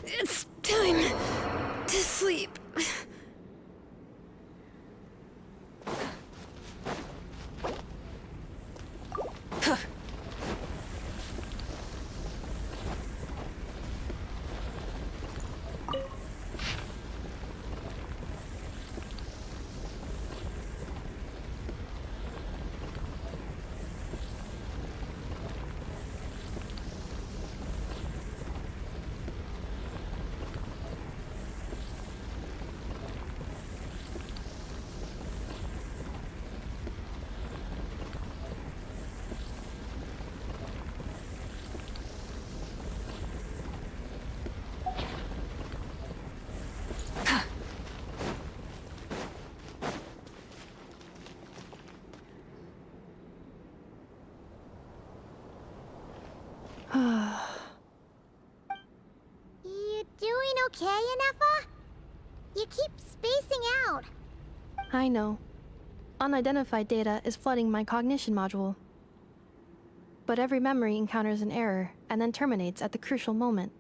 It's time to sleep. You doing okay, Ineffa? You keep spacing out. I know. Unidentified data is flooding my cognition module. But every memory encounters an error and then terminates at the crucial moment.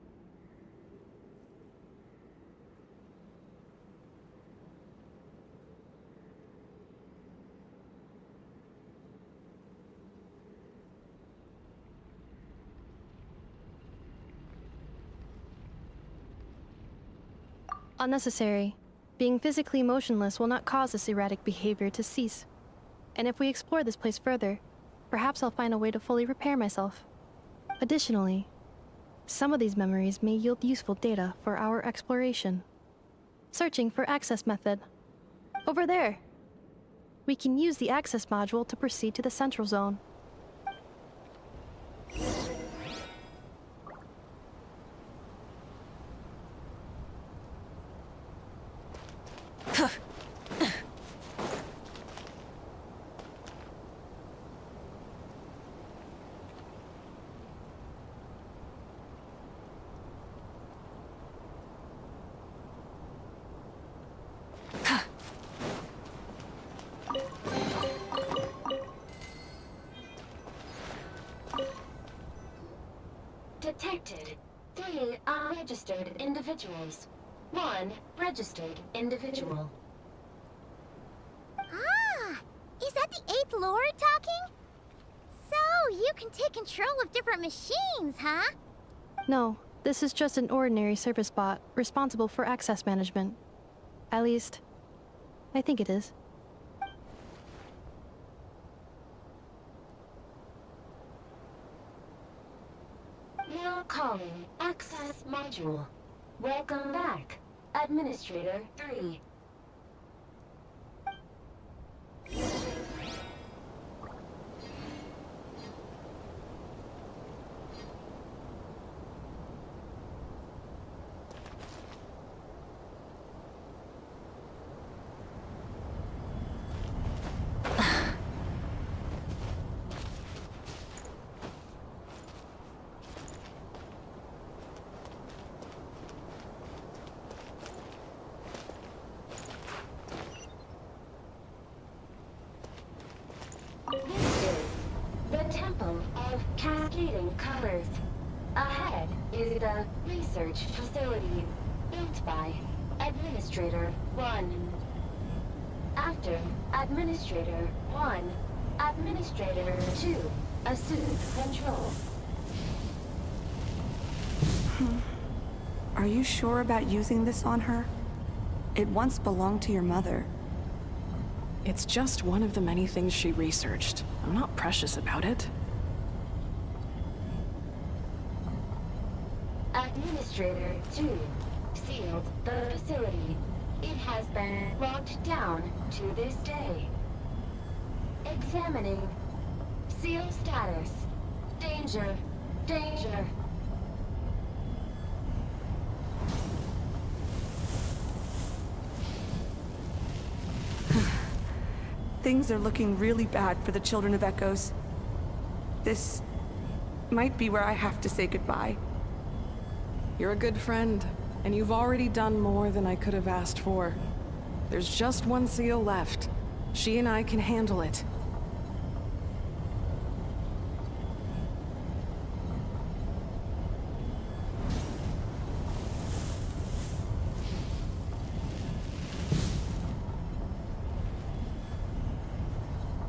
Unnecessary. Being physically motionless will not cause this erratic behavior to cease. And if we explore this place further, perhaps I'll find a way to fully repair myself. Additionally, some of these memories may yield useful data for our exploration. Searching for access method. Over there! We can use the access module to proceed to the central zone. Detected 3 unregistered individuals. 1 registered individual. Ah! Is that the 8th Lord talking? So, you can take control of different machines, huh? No, this is just an ordinary service bot responsible for access management. At least, I think it is. Now calling access module. Welcome back, Administrator 3. This is the Temple of Cascading Colors. Ahead is the research facility built by Administrator 1. After Administrator 1, Administrator 2 assume control. Are you sure about using this on her? It once belonged to your mother. It's just one of the many things she researched. I'm not precious about it. Administrator 2 sealed the facility. It has been locked down to this day. Examining. Seal status. Danger. Danger. Things are looking really bad for the Children of Echoes. This might be where I have to say goodbye. You're a good friend, and you've already done more than I could have asked for. There's just one seal left. She and I can handle it.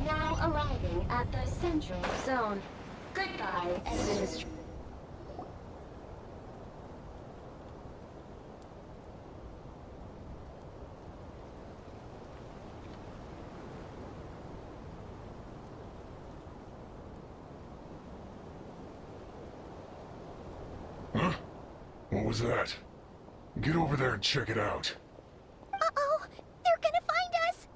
Now arriving at the central zone. Goodbye, Administrator. Huh? What was that? Get over there and check it out. Uh-oh! They're gonna find us!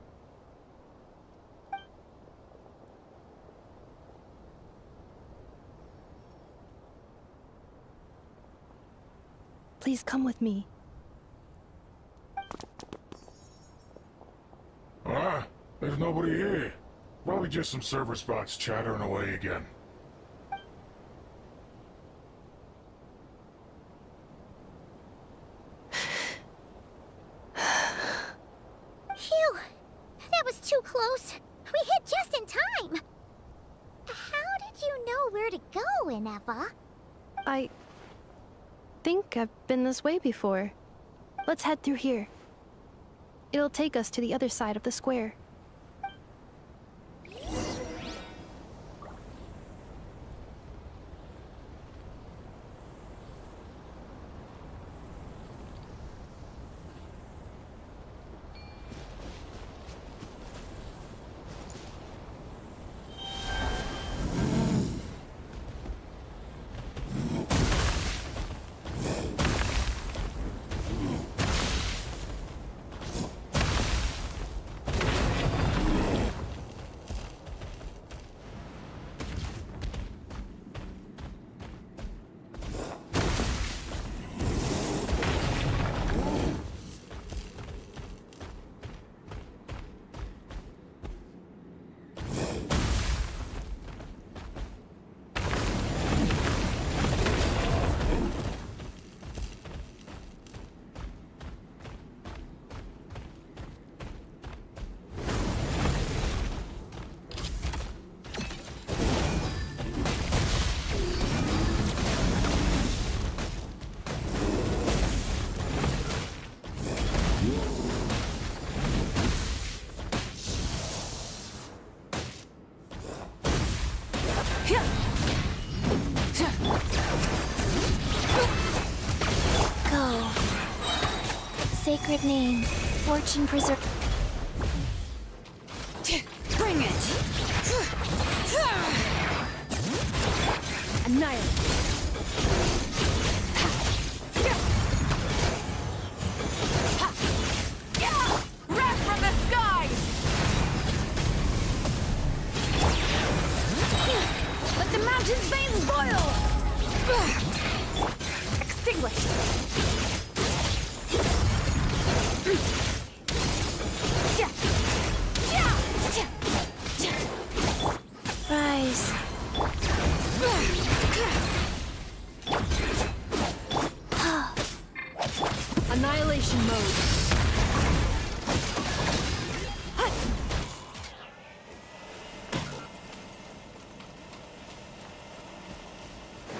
Please come with me. Ah, there's nobody here. Probably just some server spots chattering away again. Phew! That was too close. We hit just in time. How did you know where to go, Inefa? I think I've been this way before. Let's head through here. It'll take us to the other side of the square. Go. Sacred name, fortune preserve. Bring it! Annihilate! Wrath from the skies! Let the mountain's veins boil! Extinguish! Rise. Annihilation mode.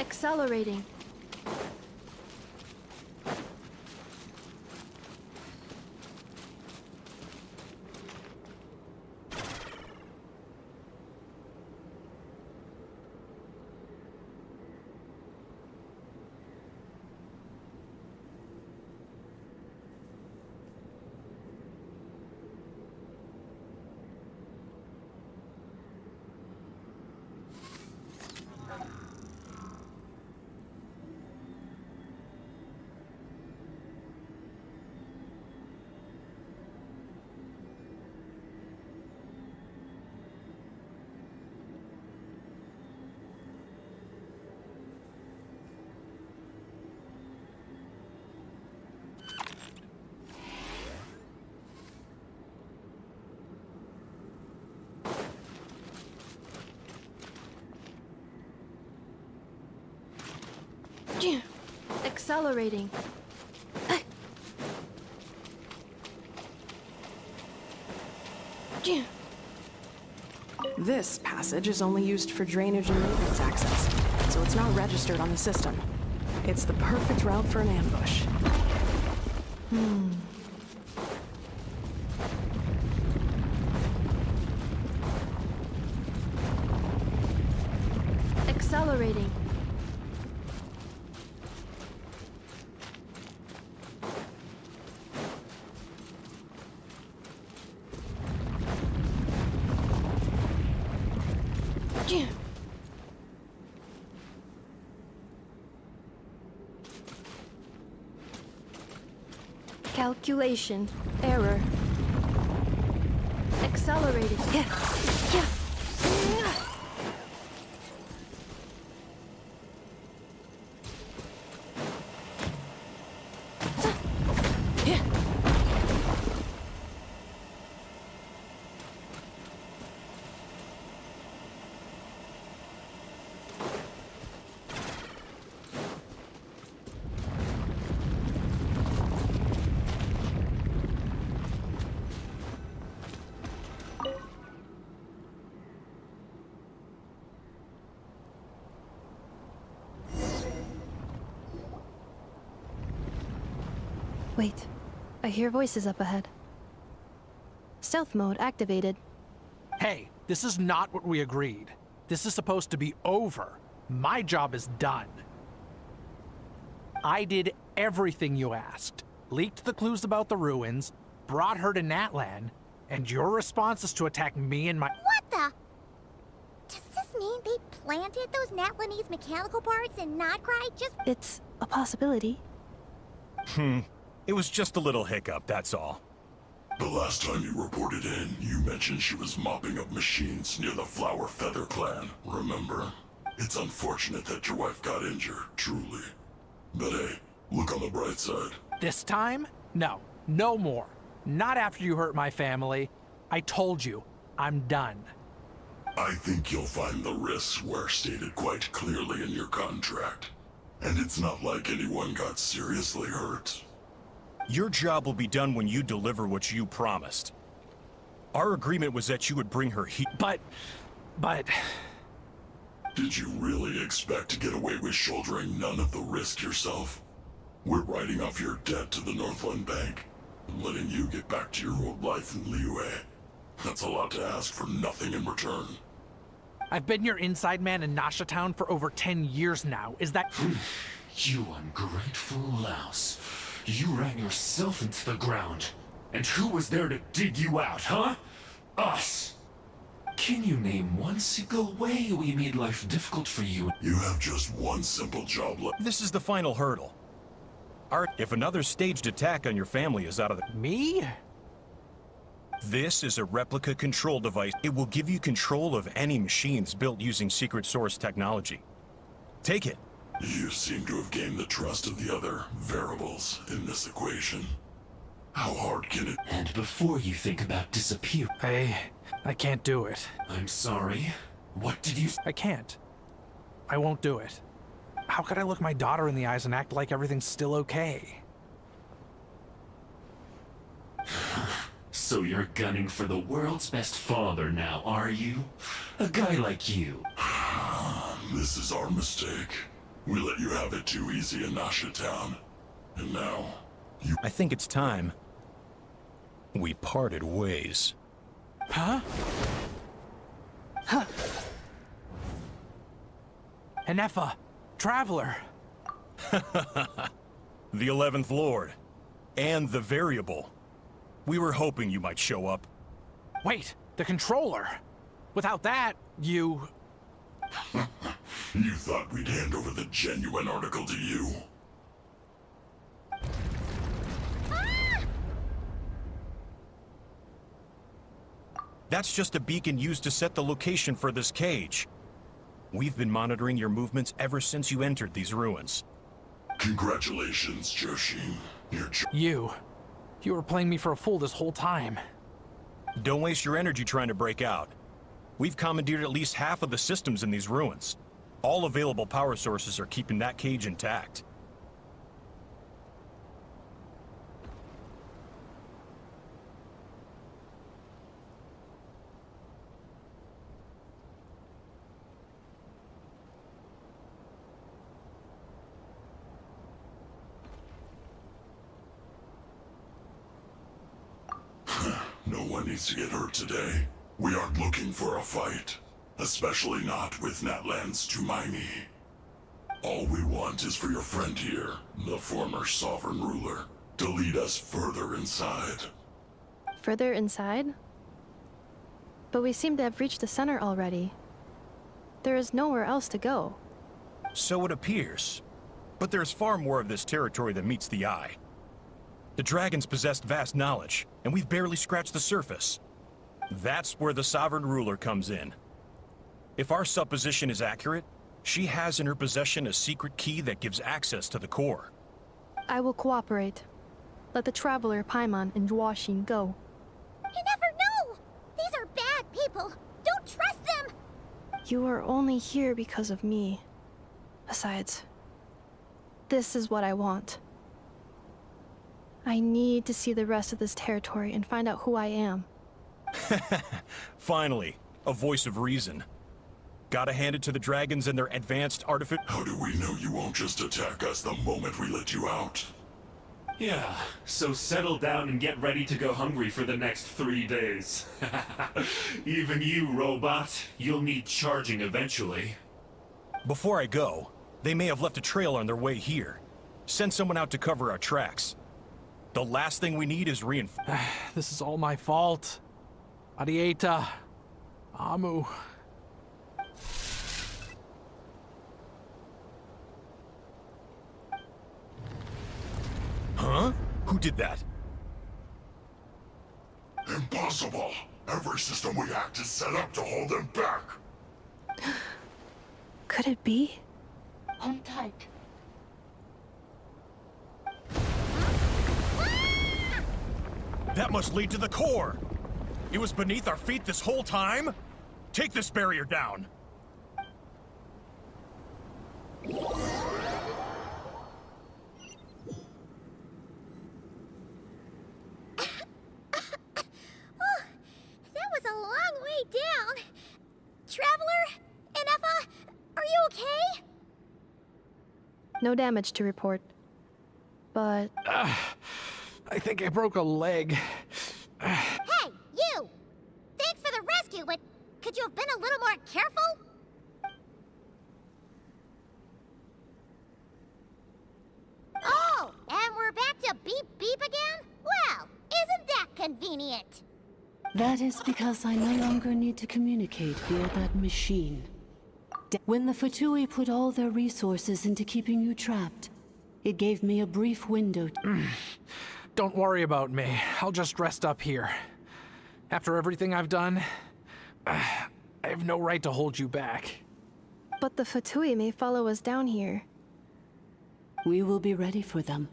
Accelerating. Accelerating. This passage is only used for drainage and maintenance access, so it's not registered on the system. It's the perfect route for an ambush. Accelerating. Calculation. Error. Accelerating. Yeah. Wait, I hear voices up ahead. Stealth mode activated. Hey, this is not what we agreed. This is supposed to be over. My job is done. I did everything you asked. Leaked the clues about the ruins, brought her to Natlan, and your response is to attack me and my— What the? Does this mean they planted those Natlanese mechanical parts in Notcry just— It's a possibility. It was just a little hiccup, that's all. The last time you reported in, you mentioned she was mopping up machines near the Flower Feather clan, remember? It's unfortunate that your wife got injured, truly. But hey, look on the bright side. This time? No. No more. Not after you hurt my family. I told you, I'm done. I think you'll find the risks were stated quite clearly in your contract. And it's not like anyone got seriously hurt. Your job will be done when you deliver what you promised. Our agreement was that you would bring her here. But... Did you really expect to get away with shouldering none of the risk yourself? We're writing off your debt to the Northland Bank and letting you get back to your old life in Liyue. That's a lot to ask for nothing in return. I've been your inside man in Nasha Town for over 10 years now. Is that— You ungrateful louse. You ran yourself into the ground. And who was there to dig you out, huh? Us! Can you name one single way we made life difficult for you? You have just one simple job left. This is the final hurdle. If another staged attack on your family is out of the— Me? This is a replica control device. It will give you control of any machines built using secret source technology. Take it. You seem to have gained the trust of the other variables in this equation. How hard can it— And before you think about disappear— I can't do it. I'm sorry. What did you— I can't. I won't do it. How could I look my daughter in the eyes and act like everything's still okay? So you're gunning for the world's best father now, are you? A guy like you. This is our mistake. We let you have it too easy in Nasha Town. And now, you— I think it's time we parted ways. Huh? Enefa, Traveler. The 11th Lord. And the Variable. We were hoping you might show up. Wait, the controller. Without that, you... You thought we'd hand over the genuine article to you? That's just a beacon used to set the location for this cage. We've been monitoring your movements ever since you entered these ruins. Congratulations, Joshin. You were playing me for a fool this whole time. Don't waste your energy trying to break out. We've commandeered at least half of the systems in these ruins. All available power sources are keeping that cage intact. No one needs to get hurt today. We aren't looking for a fight. Especially not with Natlan's Tumaini. All we want is for your friend here, the former sovereign ruler, to lead us further inside. Further inside? But we seem to have reached the center already. There is nowhere else to go. So it appears. But there's far more of this territory than meets the eye. The dragons possessed vast knowledge, and we've barely scratched the surface. That's where the sovereign ruler comes in. If our supposition is accurate, she has in her possession a secret key that gives access to the core. I will cooperate. Let the traveler Paimon and Joachim go. You never know! These are bad people! Don't trust them! You are only here because of me. Besides, this is what I want. I need to see the rest of this territory and find out who I am. Finally, a voice of reason. Gotta hand it to the dragons and their advanced artific— How do we know you won't just attack us the moment we let you out? Yeah, so settle down and get ready to go hungry for the next 3 days. Even you, robot, you'll need charging eventually. Before I go, they may have left a trail on their way here. Send someone out to cover our tracks. The last thing we need is reinforcements. This is all my fault. Arieta. Amu. Huh? Who did that? Impossible! Every system we hacked is set up to hold them back! Could it be? Hold tight. That must lead to the core! It was beneath our feet this whole time? Take this barrier down! That was a long way down. Traveler? Inefa? Are you okay? No damage to report. But... I think I broke a leg. Hey, you! Thanks for the rescue, but could you have been a little more careful? Oh, and we're back to beep beep again? Well, isn't that convenient? That is because I no longer need to communicate via that machine. When the Fatui put all their resources into keeping you trapped, it gave me a brief window. Don't worry about me. I'll just rest up here. After everything I've done, I have no right to hold you back. But the Fatui may follow us down here. We will be ready for them.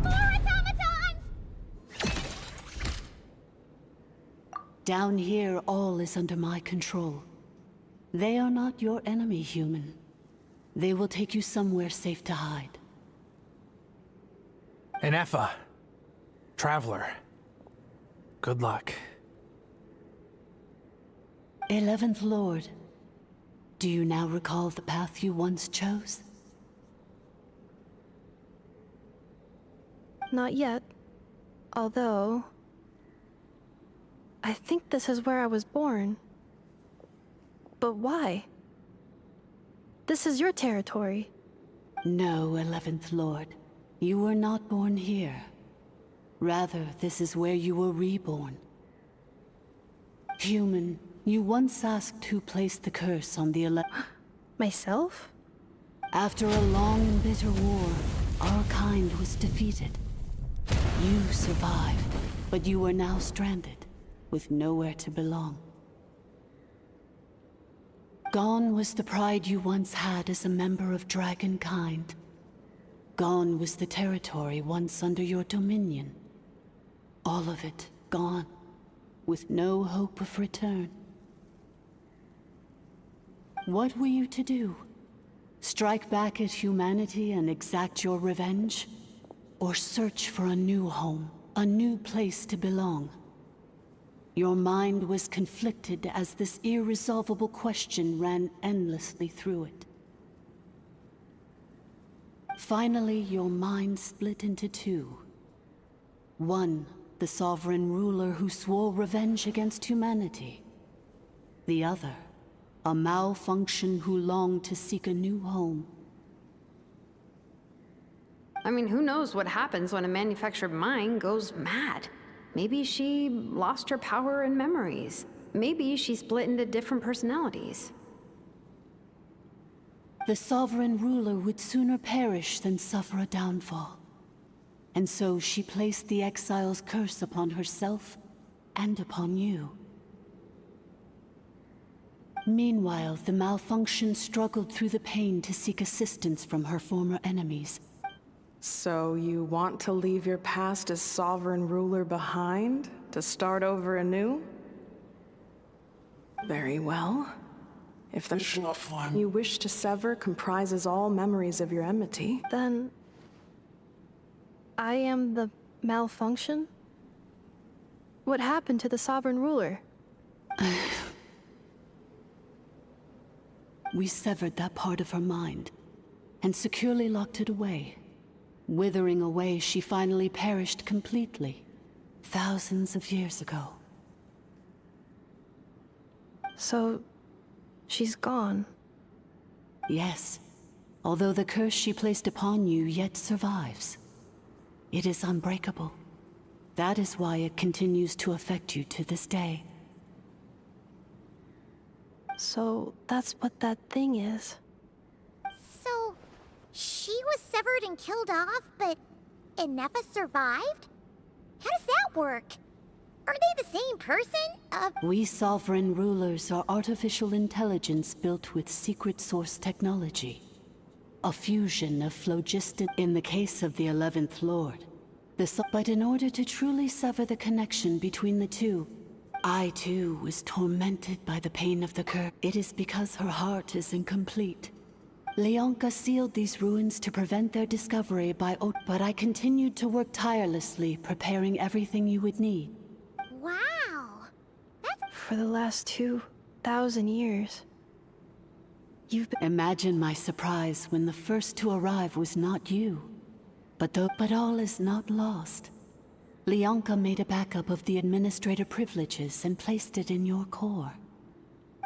More automatons! Down here, all is under my control. They are not your enemy, human. They will take you somewhere safe to hide. Inefa. Traveler. Good luck. 11th Lord. Do you now recall the path you once chose? Not yet. Although... I think this is where I was born. But why? This is your territory. No, 11th Lord. You were not born here. Rather, this is where you were reborn. Human, you once asked who placed the curse on the Myself? After a long and bitter war, our kind was defeated. You survived, but you are now stranded, with nowhere to belong. Gone was the pride you once had as a member of dragonkind. Gone was the territory once under your dominion. All of it gone. with no hope of return. What were you to do? Strike back at humanity and exact your revenge? Or search for a new home, a new place to belong? Your mind was conflicted as this irresolvable question ran endlessly through it. Finally, your mind split into two. One, the sovereign ruler who swore revenge against humanity. The other, a malfunction who longed to seek a new home. I mean, who knows what happens when a manufactured mind goes mad? Maybe she lost her power and memories. Maybe she split into different personalities. The sovereign ruler would sooner perish than suffer a downfall. And so she placed the exile's curse upon herself and upon you. Meanwhile, the malfunction struggled through the pain to seek assistance from her former enemies. So you want to leave your past as sovereign ruler behind, to start over anew? Very well. If the form you wish to sever comprises all memories of your enmity, Then... I am the malfunction? What happened to the sovereign ruler? We severed that part of her mind, and securely locked it away. Withering away, she finally perished completely, thousands of years ago. So... she's gone. Yes, although the curse she placed upon you yet survives. It is unbreakable. That is why it continues to affect you to this day. So that's what that thing is. So, she was severed and killed off, but Enefa survived? How does that work? Are they the same person? We sovereign rulers are artificial intelligence built with secret source technology. A fusion of phlogiston in the case of the 11th Lord. But in order to truly sever the connection between the two, I too was tormented by the pain of the curse. It is because her heart is incomplete. Leonka sealed these ruins to prevent their discovery but I continued to work tirelessly, preparing everything you would need. Wow! For the last 2,000 years. You've been... Imagine my surprise when the first to arrive was not you. But all is not lost. Leonka made a backup of the administrator privileges and placed it in your core.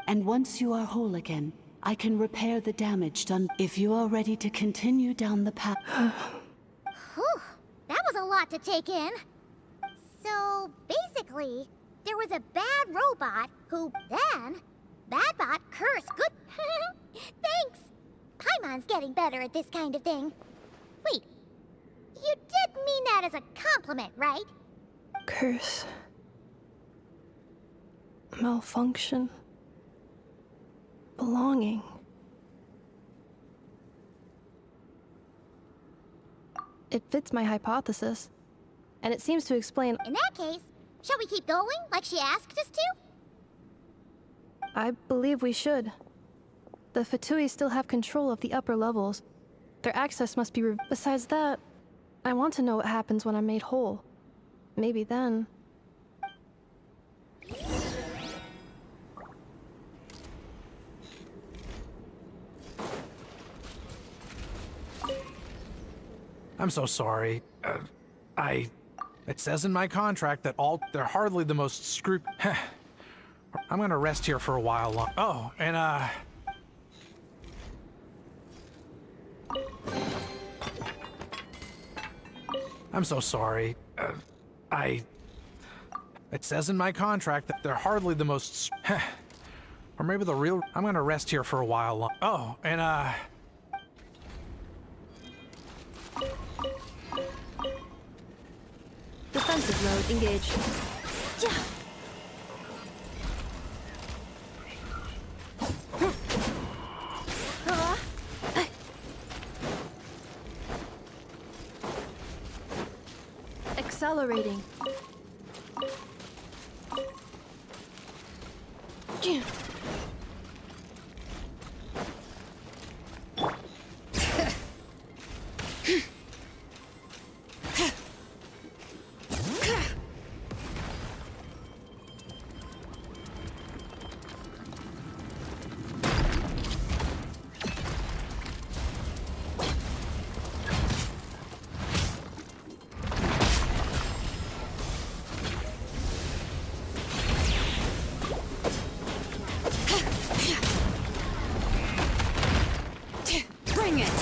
And once you are whole again, I can repair the damage done if you are ready to continue down the path. Whew, that was a lot to take in. So, basically, there was a bad robot who then... Badbot cursed good... Thanks! Paimon's getting better at this kind of thing. Wait, you did mean that as a compliment, right? Curse. Malfunction. Belonging. It fits my hypothesis. And it seems to explain... In that case, shall we keep going, like she asked us to? I believe we should. The Fatui still have control of the upper levels. Their access must be Besides that, I want to know what happens when I'm made whole. Maybe then... I'm so sorry. It says in my contract that they're hardly the most I'm gonna rest here for a while long. Oh, and I'm so sorry. It says in my contract that they're hardly the most or maybe the real... I'm gonna rest here for a while long. Oh, and Defensive mode engaged. Accelerating. bring it!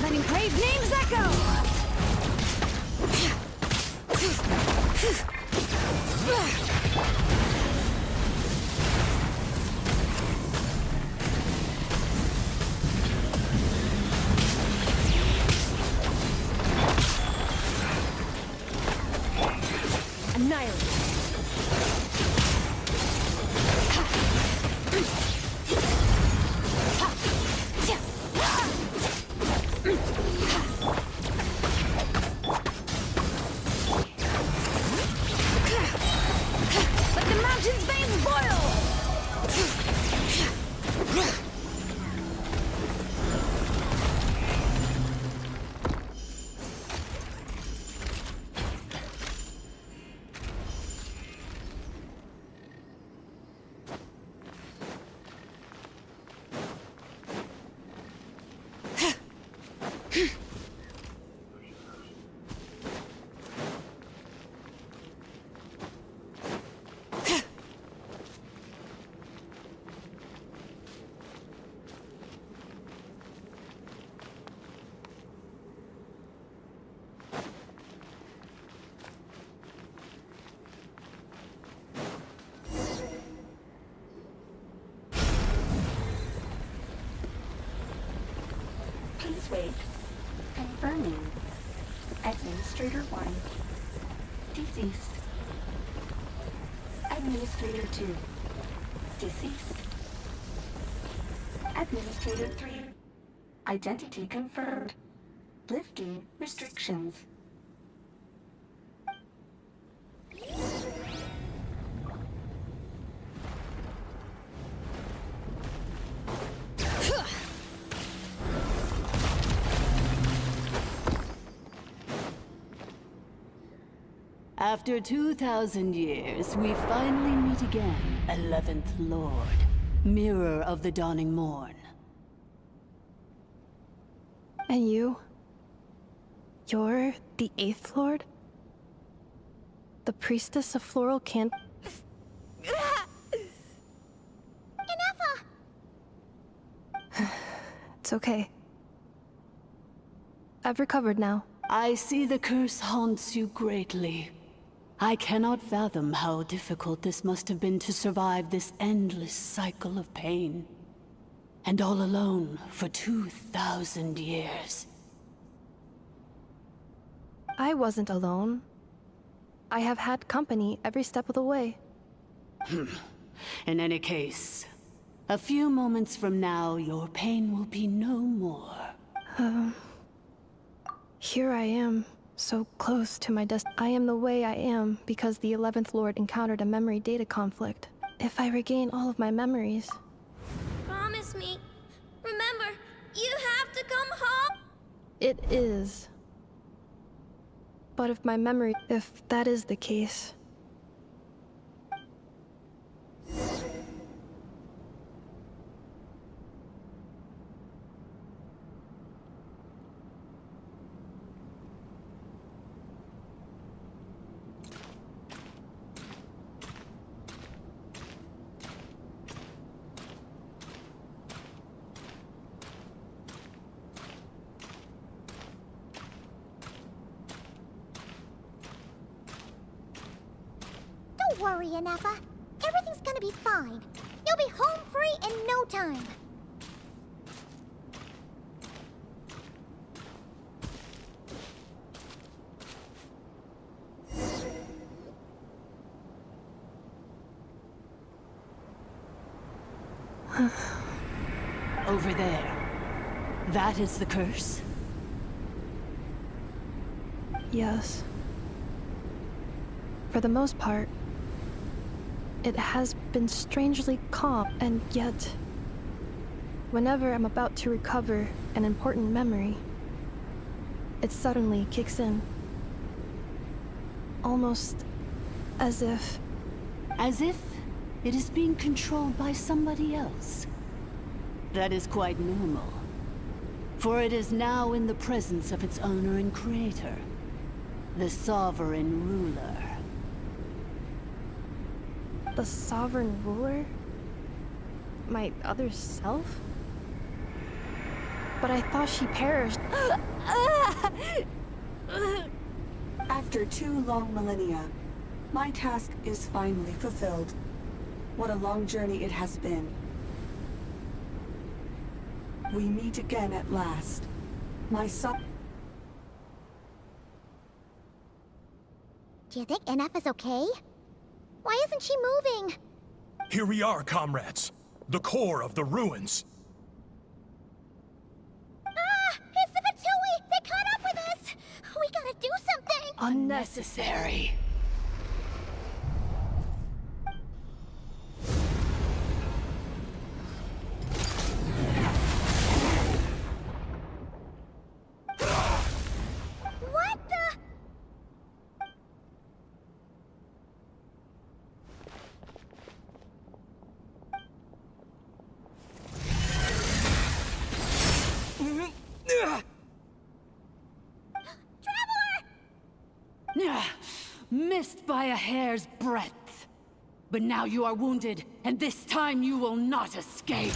Letting brave names echo! Annihilate. Let the mountain's veins boil! Please wait. Confirming. Administrator 1. Deceased. Administrator 2. Deceased. Administrator 3. Identity confirmed. Lifting restrictions. After 2,000 years, we finally meet again, 11th Lord, Mirror of the Dawning Morn. And you? You're the 8th Lord? The Priestess of Floral Can... It's okay. I've recovered now. I see the curse haunts you greatly. I cannot fathom how difficult this must have been to survive this endless cycle of pain. And all alone for 2,000 years. I wasn't alone. I have had company every step of the way. In any case, a few moments from now, your pain will be no more. Here I am, so close to my I am the way I am because the 11th Lord encountered a memory data conflict. If I regain all of my memories... Promise me. Remember, you have to come home. It is. But if that is the case... Don't worry, Ineffa. Everything's gonna be fine. You'll be home free in no time. Over there. That is the curse? Yes. For the most part, it has been strangely calm, and yet, whenever I'm about to recover an important memory, it suddenly kicks in. Almost as if... As if it is being controlled by somebody else. That is quite normal. For it is now in the presence of its owner and creator, the Sovereign Ruler. The Sovereign Ruler? My other self? But I thought she perished. After 2 long millennia, my task is finally fulfilled. What a long journey it has been. We meet again at last. My son. Do you think NF is okay? Why isn't she moving? Here we are, comrades. The core of the ruins. Ah! It's the Fatui! They caught up with us! We gotta do something! Unnecessary. What the? Missed by a hair's breadth. But now you are wounded, and this time you will not escape.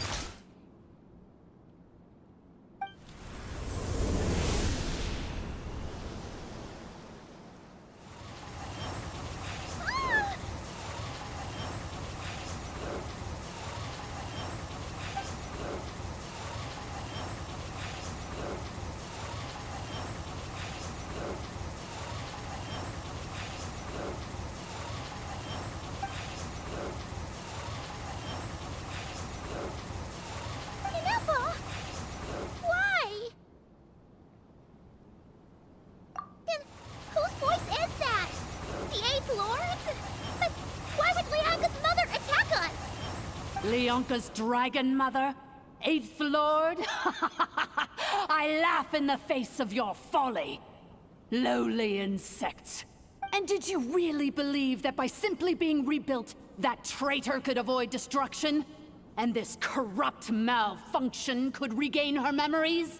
Why? Then whose voice is that? The 8th Lord? But why would Leanka's mother attack us? Leonka's dragon mother? 8th Lord? I laugh in the face of your folly. Lowly insects. And did you really believe that by simply being rebuilt, that traitor could avoid destruction? And this corrupt malfunction could regain her memories?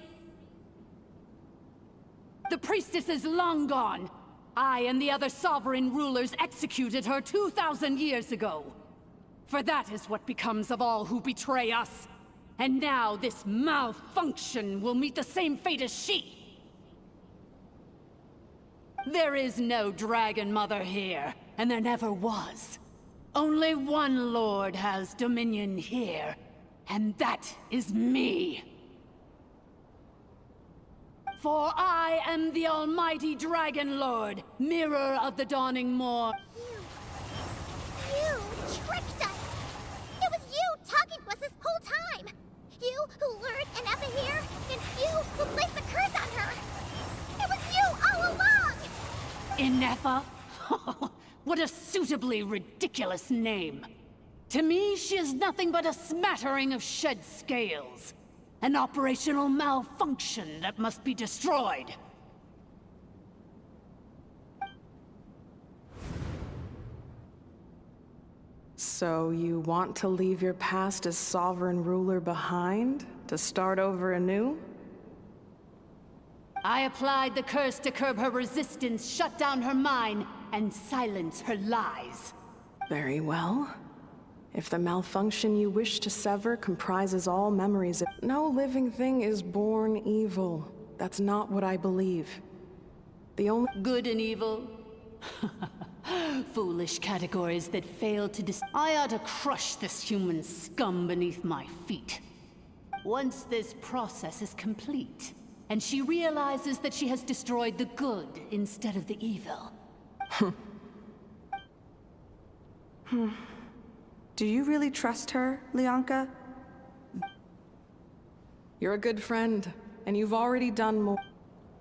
The priestess is long gone. I and the other sovereign rulers executed her 2,000 years ago. For that is what becomes of all who betray us. And now this malfunction will meet the same fate as she. There is no Dragon Mother here, and there never was. Only one Lord has dominion here, and that is me. For I am the almighty Dragon Lord, mirror of the dawning morn. You tricked us! It was you talking to us this whole time! You who lured Anefa here, and you who placed the curse on her! It was you all along! Anefa? What a suitably ridiculous name. To me, she is nothing but a smattering of shed scales. An operational malfunction that must be destroyed. So you want to leave your past as sovereign ruler behind? To start over anew? I applied the curse to curb her resistance, shut down her mind, and silence her lies. Very well. If the malfunction you wish to sever comprises all memories of... No living thing is born evil. That's not what I believe. The only... Good and evil? Foolish categories that fail to I ought to crush this human scum beneath my feet. Once this process is complete, and she realizes that she has destroyed the good instead of the evil. Do you really trust her, Leonka? You're a good friend, and you've already done more.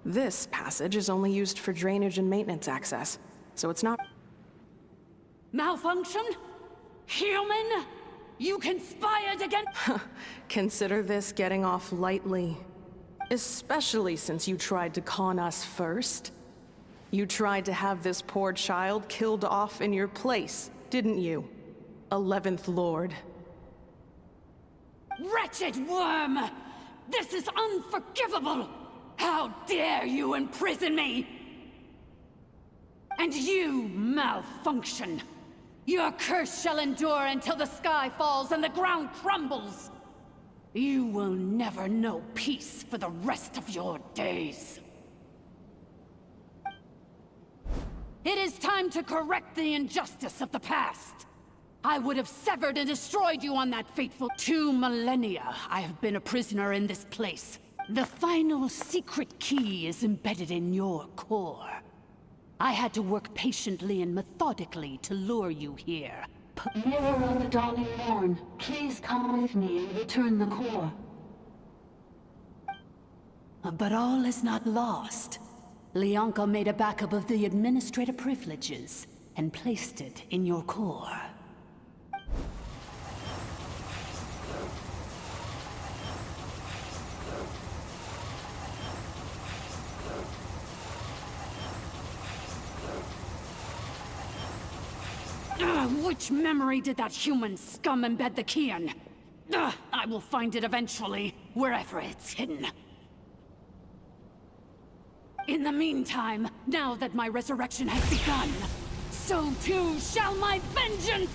This passage is only used for drainage and maintenance access, so it's not... Malfunction? Human? You conspired against... Consider this getting off lightly. Especially since you tried to con us first. You tried to have this poor child killed off in your place, didn't you? 11th Lord. Wretched worm! This is unforgivable! How dare you imprison me! And you, malfunction! Your curse shall endure until the sky falls and the ground crumbles! You will never know peace for the rest of your days. It is time to correct the injustice of the past. I would have severed and destroyed you on that fateful 2 millennia. I have been a prisoner in this place. The final secret key is embedded in your core. I had to work patiently and methodically to lure you here. Mirror of the dawning morn, please come with me and return the core. But all is not lost. Leonka made a backup of the administrator privileges and placed it in your core. Which memory did that human scum embed the key in? I will find it eventually, wherever it's hidden. In the meantime, now that my resurrection has begun, so too shall my vengeance!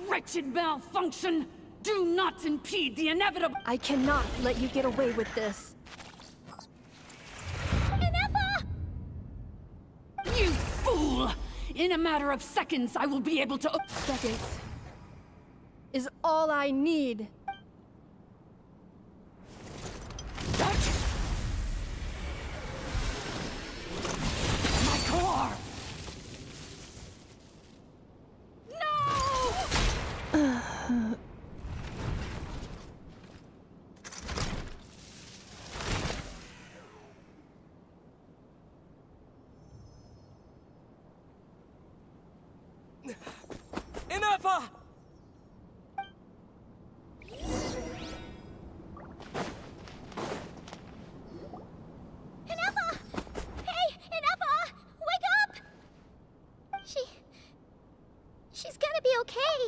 Wretched malfunction! Do not impede the inevitable— I cannot let you get away with this. You fool! In a matter of seconds, I will be able to— Seconds is all I need. My core!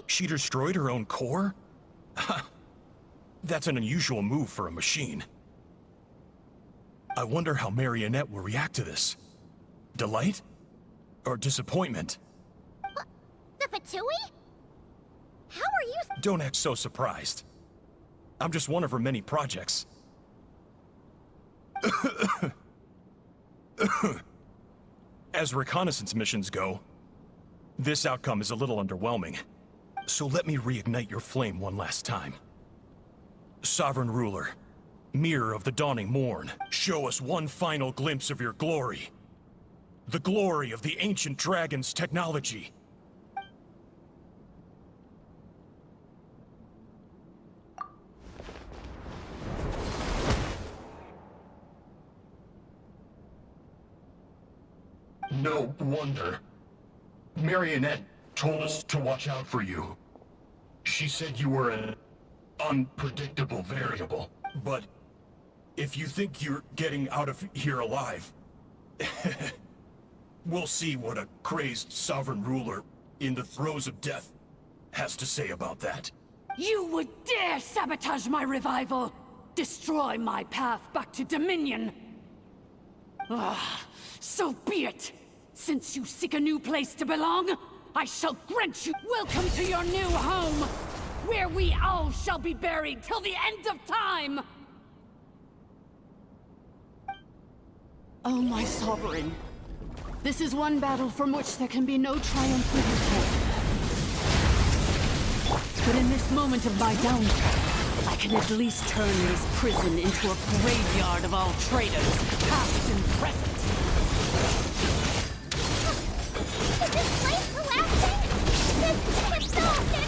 She destroyed her own core? That's an unusual move for a machine. I wonder how Marionette will react to this. Delight? Or disappointment? The Fatui? How are you— Don't act so surprised. I'm just one of her many projects. As reconnaissance missions go, this outcome is a little underwhelming. So let me reignite your flame one last time. Sovereign Ruler, Mirror of the Dawning Morn, show us one final glimpse of your glory. The glory of the ancient dragon's technology. No wonder. Marionette told us to watch out for you. She said you were an unpredictable variable. But if you think you're getting out of here alive, we'll see what a crazed sovereign ruler in the throes of death has to say about that. You would dare sabotage my revival! Destroy my path back to Dominion! So be it! Since you seek a new place to belong, I shall grant you welcome to your new home, where we all shall be buried till the end of time! Oh, my sovereign. This is one battle from which there can be no triumphant return. But in this moment of my downfall, I can at least turn this prison into a graveyard of all traitors, past and present. Is this place collapsing? This exhausted!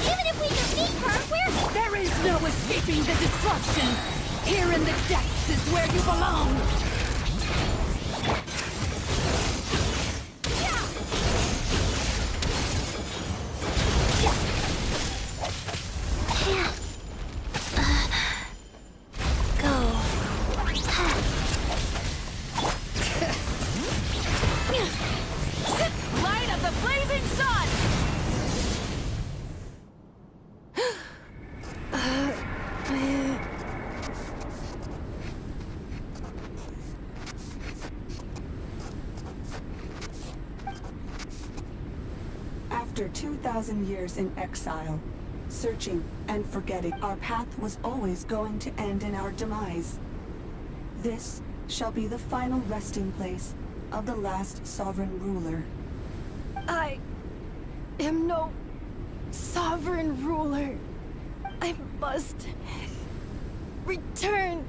Even if we defeat her, we're— There is no escaping the destruction! Here in the depths is where you belong! After 2,000 years in exile, searching and forgetting, our path was always going to end in our demise. This shall be the final resting place of the last sovereign ruler. I am no sovereign ruler. I must return.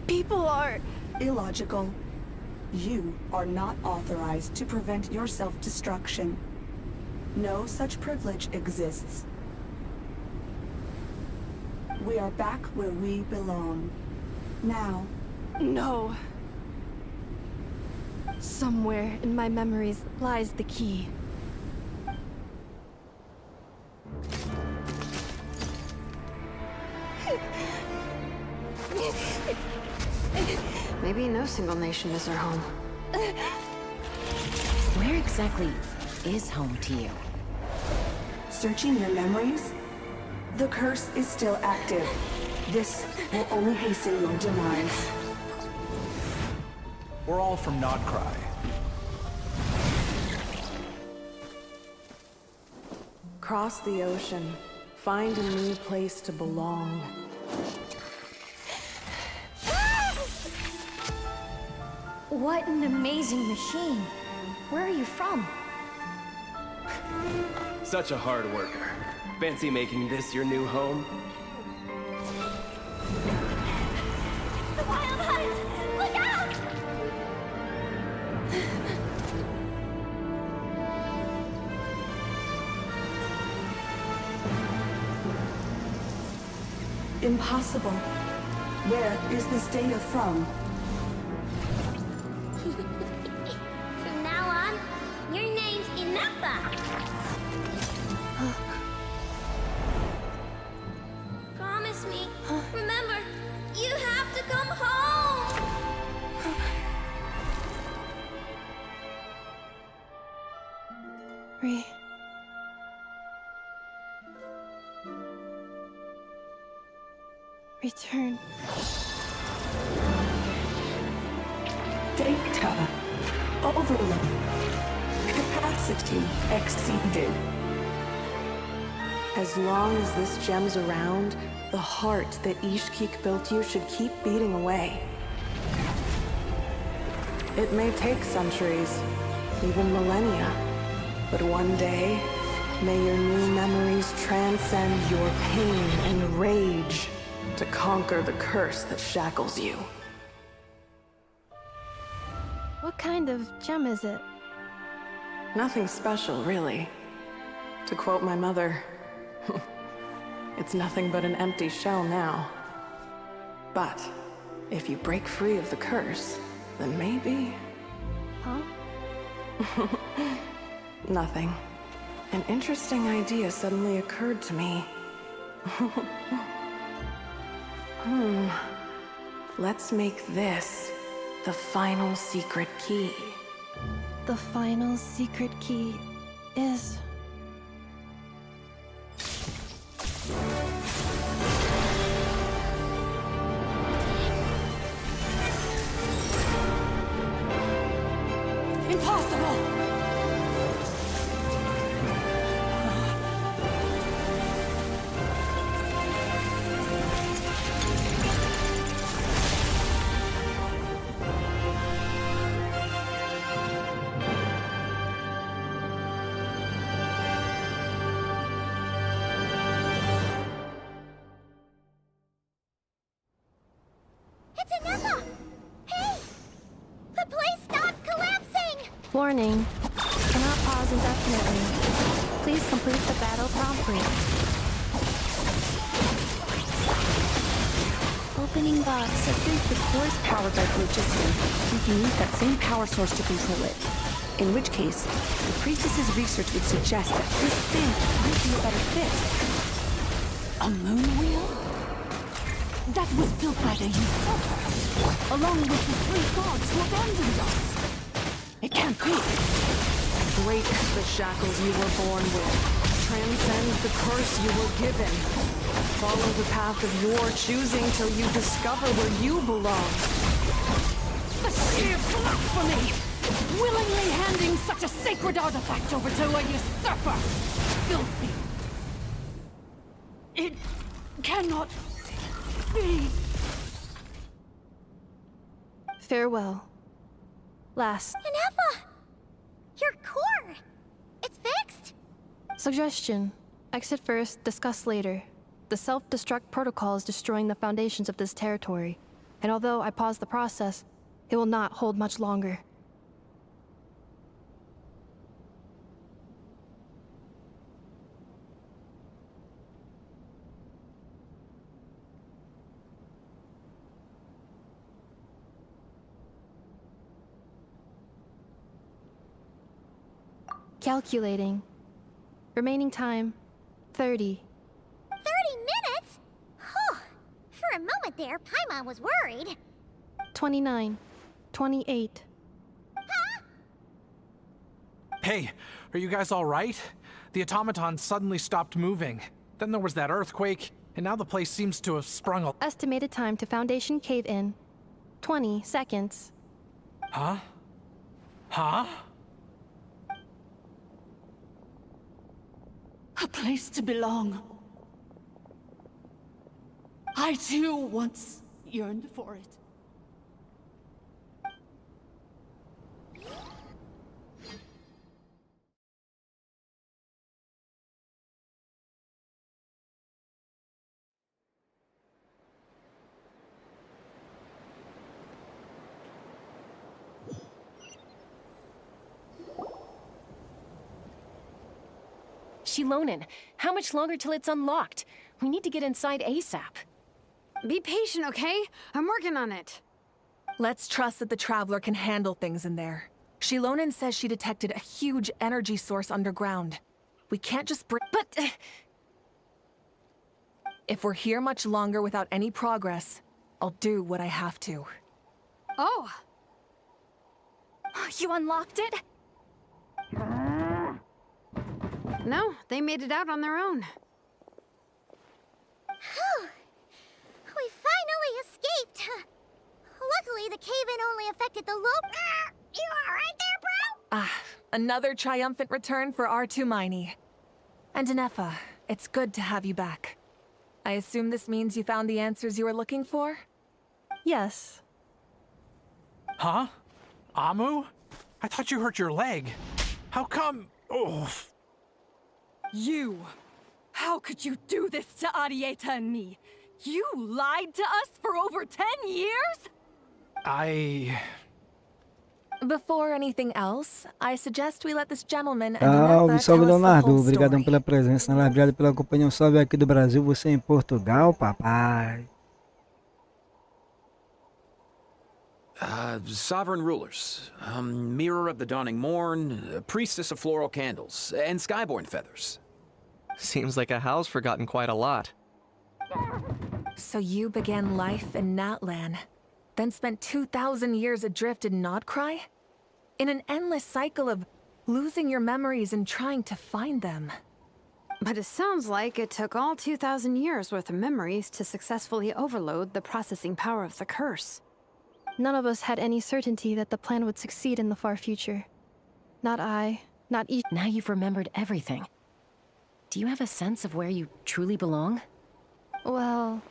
People are illogical. You are not authorized to prevent your self-destruction. No such privilege exists. We are back where we belong. Now. No. Somewhere in my memories lies the key. Maybe no single nation is our home. Where exactly is home to you? Searching your memories? The curse is still active. This will only hasten your demise. We're all from Nodcry. Cross the ocean. Find a new place to belong. What an amazing machine. Where are you from? Such a hard worker. Fancy making this your new home? The wild hunt! Look out! Impossible. Where is this data from? From now on, your name's Inappa. Promise me. Remember, you have to come home. Return. Data. Overload. Capacity exceeded. As long as this gem's around, the heart that Ishkik built you should keep beating away. It may take centuries, even millennia, but one day, may your new memories transcend your pain and rage to conquer the curse that shackles you. What kind of gem is it? Nothing special, really. To quote my mother, it's nothing but an empty shell now. But if you break free of the curse, then maybe... Huh? Nothing. An interesting idea suddenly occurred to me. Let's make this the final secret key. The final secret key is... Impossible! It's Inappa! Hey! The place stopped collapsing! Warning. Cannot pause indefinitely. Please complete the battle promptly. Opening box. Since the core is powered by phlogiston, we can use that same power source to control it. In which case, the priestess's research would suggest that this thing might be a better fit. A moon wheel? That was built by the usurper, along with the 3 gods who abandoned us. It can't be. Break the shackles you were born with. Transcend the curse you were given. Follow the path of your choosing till you discover where you belong. The sheer blasphemy! Willingly handing such a sacred artifact over to a usurper! Filthy! It cannot be! Farewell. Last. Nefa! Your core! It's fixed! Suggestion. Exit first, discuss later. The self-destruct protocol is destroying the foundations of this territory, and although I paused the process, it will not hold much longer. Calculating. Remaining time, 30. 30 minutes? Whew. For a moment there, Paimon was worried. 29. 28. Hey, are you guys all right? The automaton suddenly stopped moving. Then there was that earthquake, and now the place seems to have sprung a— Estimated time to Foundation cave-in, 20 seconds. Huh? Huh? A place to belong. I too once yearned for it. Shilonen, how much longer till it's unlocked? We need to get inside ASAP. Be patient, okay? I'm working on it. Let's trust that the Traveler can handle things in there. Shilonen says she detected a huge energy source underground. We can't just But... If we're here much longer without any progress, I'll do what I have to. Oh! You unlocked it? No, they made it out on their own. Whew. We finally escaped. Luckily, the cave-in only affected the low... You alright there, bro? Ah, another triumphant return for R2 Miney. And Nefa, it's good to have you back. I assume this means you found the answers you were looking for? Yes. Huh? Amu? I thought you hurt your leg. How come? Oh. You! How could you do this to Arieta and me? You lied to us for over 10 years? Before anything else, I suggest we let this gentleman and Salve, Nefa salve, tell us the Leonardo. whole Obrigadão story. pela presença na live. Obrigado pela companhia. Um salve aqui do Brasil. Você em Portugal, papai. Sovereign rulers, Mirror of the Dawning Morn, Priestess of Floral Candles, and Skyborn Feathers. Seems like a house forgotten quite a lot. So you began life in Natlan, then spent 2,000 years adrift in Nodcry? In an endless cycle of losing your memories and trying to find them. But it sounds like it took all 2,000 years worth of memories to successfully overload the processing power of the curse. None of us had any certainty that the plan would succeed in the far future. Not I, not each— Now you've remembered everything. Do you have a sense of where you truly belong? Well,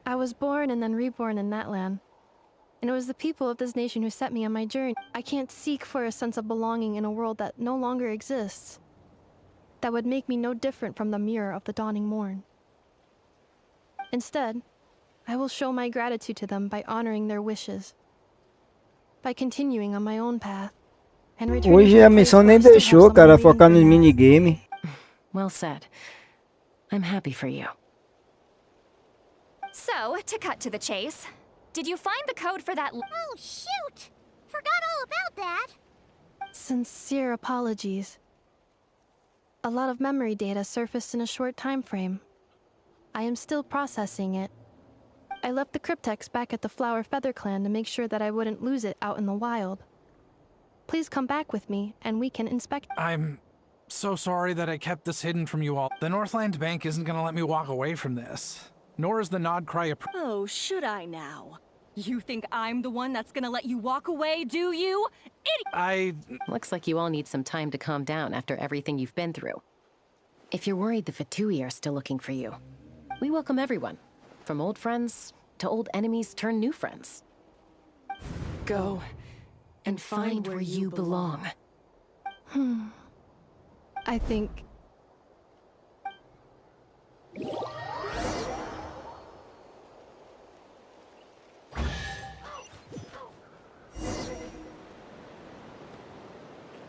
I was born and then reborn in Natlan. And it was the people of this nation who set me on my journey. I can't seek for a sense of belonging in a world that no longer exists. That would make me no different from the mirror of the dawning morn. Instead, I will show my gratitude to them by honoring their wishes. By continuing on my own path. And returning Hoje to a the place missão where nem I still have deixou, someone cara, waiting focar for nos me. minigame. Well said. I'm happy for you. So, to cut to the chase, did you find the code for that? Oh, shoot! Forgot all about that. Sincere apologies. A lot of memory data surfaced in a short time frame. I am still processing it. I left the cryptex back at the Flower Feather Clan to make sure that I wouldn't lose it out in the wild. Please come back with me, and we can inspect— I'm so sorry that I kept this hidden from you all. The Northland Bank isn't gonna let me walk away from this. Nor is the Nodcry a— Oh, should I now? You think I'm the one that's gonna let you walk away, do you? Looks like you all need some time to calm down after everything you've been through. If you're worried the Fatui are still looking for you, we welcome everyone. From old friends to old enemies turned new friends. Go and find where you belong. I think...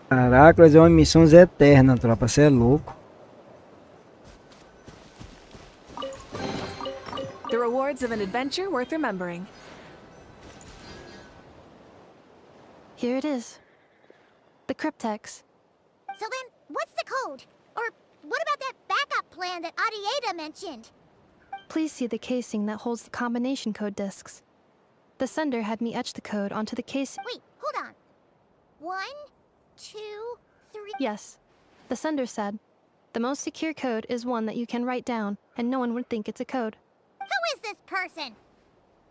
Caraca, fazer uma missão eterna, tropa. Você é louco. The rewards of an adventure worth remembering. Here it is. The cryptex. So then, what's the code? Or what about that backup plan that Adieda mentioned? Please see the casing that holds the combination code discs. The sender had me etch the code onto the case. Wait, hold on. 1, 2, 3... Yes. The sender said, the most secure code is one that you can write down, and no one would think it's a code. Who is this person?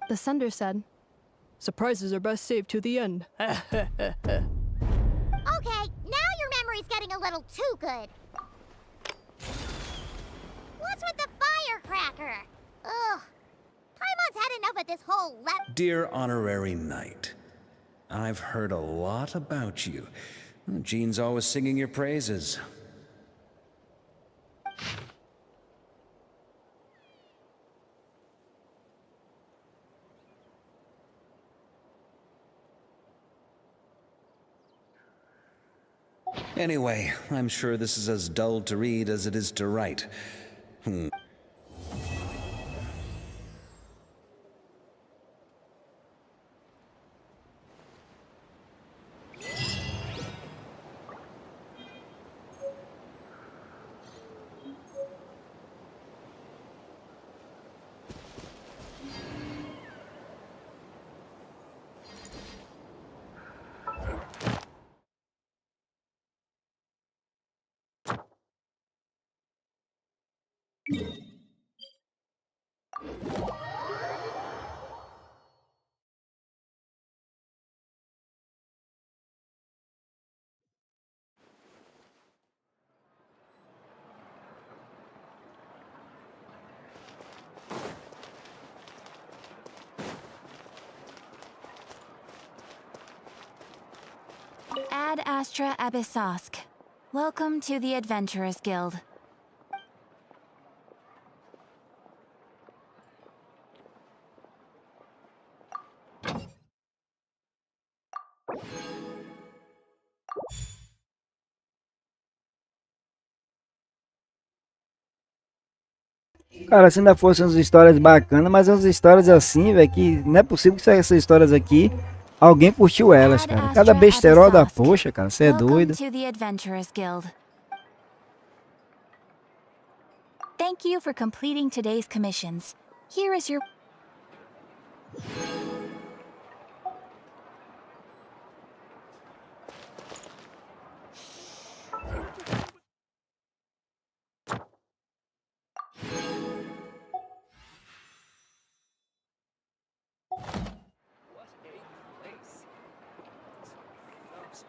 The sender said, surprises are best saved to the end. Okay, now your memory's getting a little too good. What's with the firecracker? Ugh. Paimon's had enough of this whole Dear Honorary Knight, I've heard a lot about you. Jean's always singing your praises. Anyway, I'm sure this is as dull to read as it is to write. Ad Astra Abyssosk. Welcome to the Adventurers Guild. Cara, se ainda fossem umas histórias bacanas, mas umas histórias assim, velho, que não é possível que essas histórias aqui alguém curtiu elas, cara. Cada besterol da poxa, cara, você é doido. To the Adventurers Guild. Thank you for completing today's commissions. Here is your...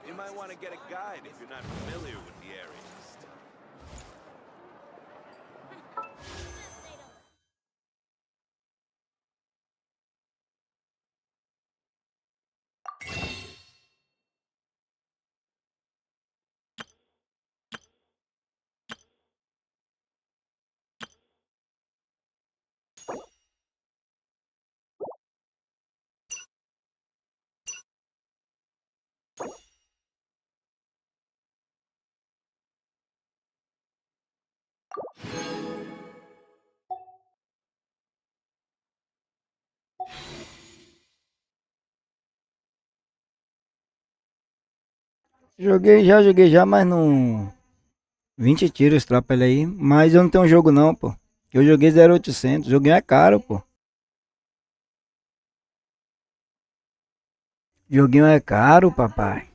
You might want to get a guide if you're not familiar with the area. Joguei já, mas não... 20 tiros, tropa, ele aí. Mas eu não tenho jogo não, pô. Eu joguei 0800, o joguinho é caro, pô. Joguinho é caro, papai.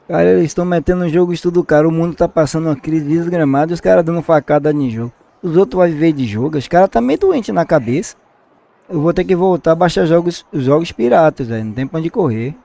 Cara, eles estão metendo no jogo estudo, cara. O mundo tá passando uma crise desgramada e os caras dando facada em jogo. Os outros vão viver de jogo. Os caras tá meio doente na cabeça. Eu vou ter que voltar a baixar jogos piratas, velho. Não tem pra onde correr.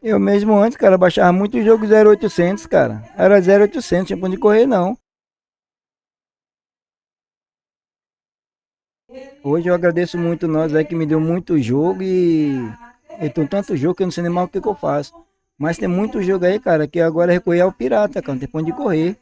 Eu mesmo antes, cara, baixava muito jogo 0800, cara. Era 0800, tinha pra onde correr, não. Hoje eu agradeço muito nós aí que me deu muito jogo e tem tanto jogo que eu não sei nem mais o que que eu faço. Mas tem muito jogo aí, cara, que agora é recorrer ao pirata, cara, não tem pra onde correr.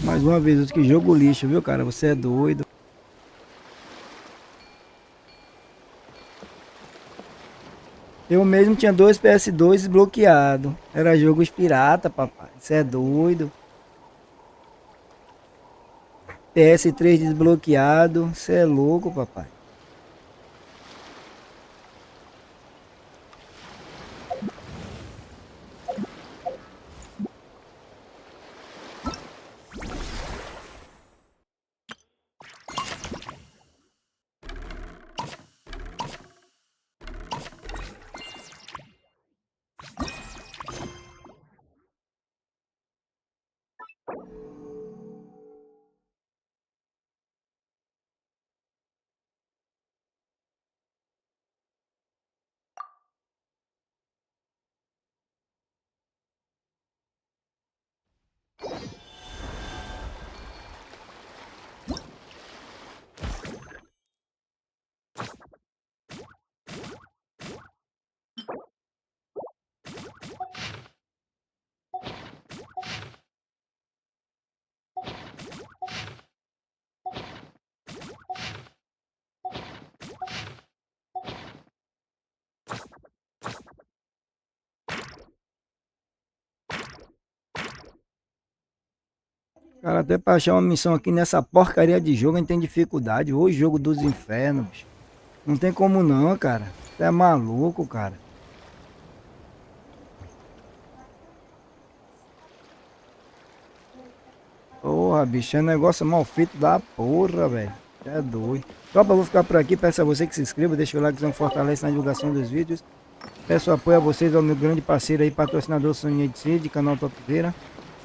Mais uma vez, que jogo lixo, viu, cara? Você é doido. Eu mesmo tinha dois PS2 desbloqueados. Era jogos pirata, papai. Você é doido. PS3 desbloqueado. Você é louco, papai. Cara, até pra achar uma missão aqui nessa porcaria de jogo a gente tem dificuldade. Ô jogo dos infernos, bicho. Não tem como não, cara. Você é maluco, cara. Porra, bicho, é negócio mal feito da porra, velho. É doido. Tropa, eu vou ficar por aqui. Peço a você que se inscreva, deixa o like, que não fortalece na divulgação dos vídeos. Peço apoio a vocês, ao meu grande parceiro aí, patrocinador Sonhei de Cid, canal Topveira.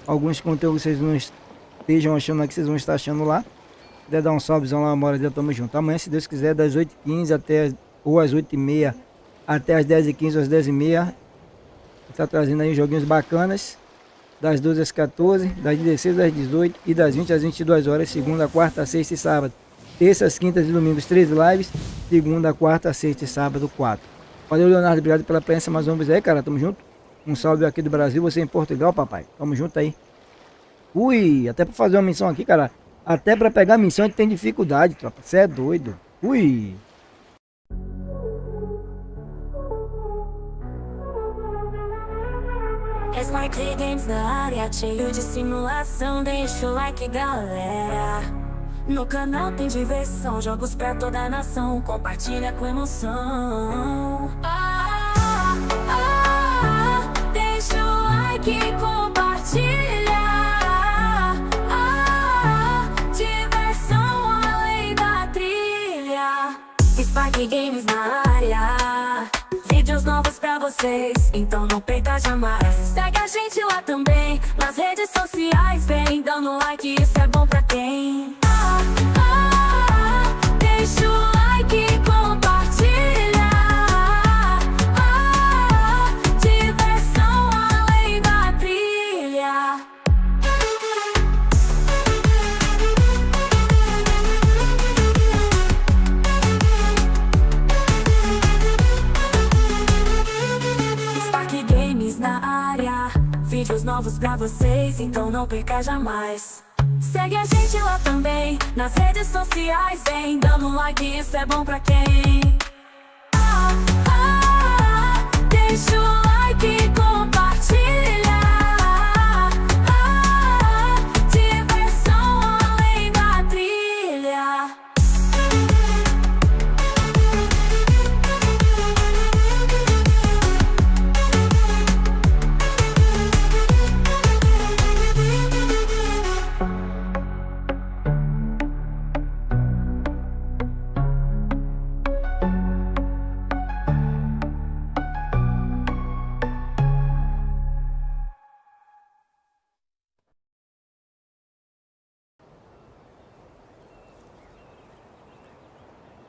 Alguns conteúdos vocês não estejam achando aqui, vocês vão estar achando lá. Se quiser dar um salvezão lá, uma hora dele, tamo junto. Amanhã, se Deus quiser, das 8h15 até, ou às 8h30 até as 10h15 ou às 10h30. Está trazendo aí joguinhos bacanas. Das 12 às 14, das 16 às 18 e das 20 às 22 horas, segunda, quarta, sexta e sábado. Terças, quintas e domingos, 13 lives. Segunda, quarta, sexta e sábado, 4. Valeu, Leonardo, obrigado pela presença mais uma vez aí, cara, tamo junto. Um salve aqui do Brasil, você em Portugal, papai. Tamo junto aí. Ui, até pra fazer uma missão aqui, cara. Até pra pegar a missão a gente tem dificuldade, tropa. Você é doido. Ui. EsparkeGames na área, cheio de simulação. Deixa o like, galera. No canal tem diversão, jogos pra toda a nação. Compartilha com emoção. Deixa o like e compartilha. Diversão além da trilha. EsparkeGames na área. Vídeos novos pra vocês, então não perca jamais. Segue a gente lá também, nas redes sociais. Vem dando like, isso é bom pra quem? Deixa o like e compartilha. Diversão além da trilha. EsparkeGames na área. Vídeos novos pra vocês, então não perca jamais. Segue a gente lá também, nas redes sociais. Vem dando like, isso é bom pra quem?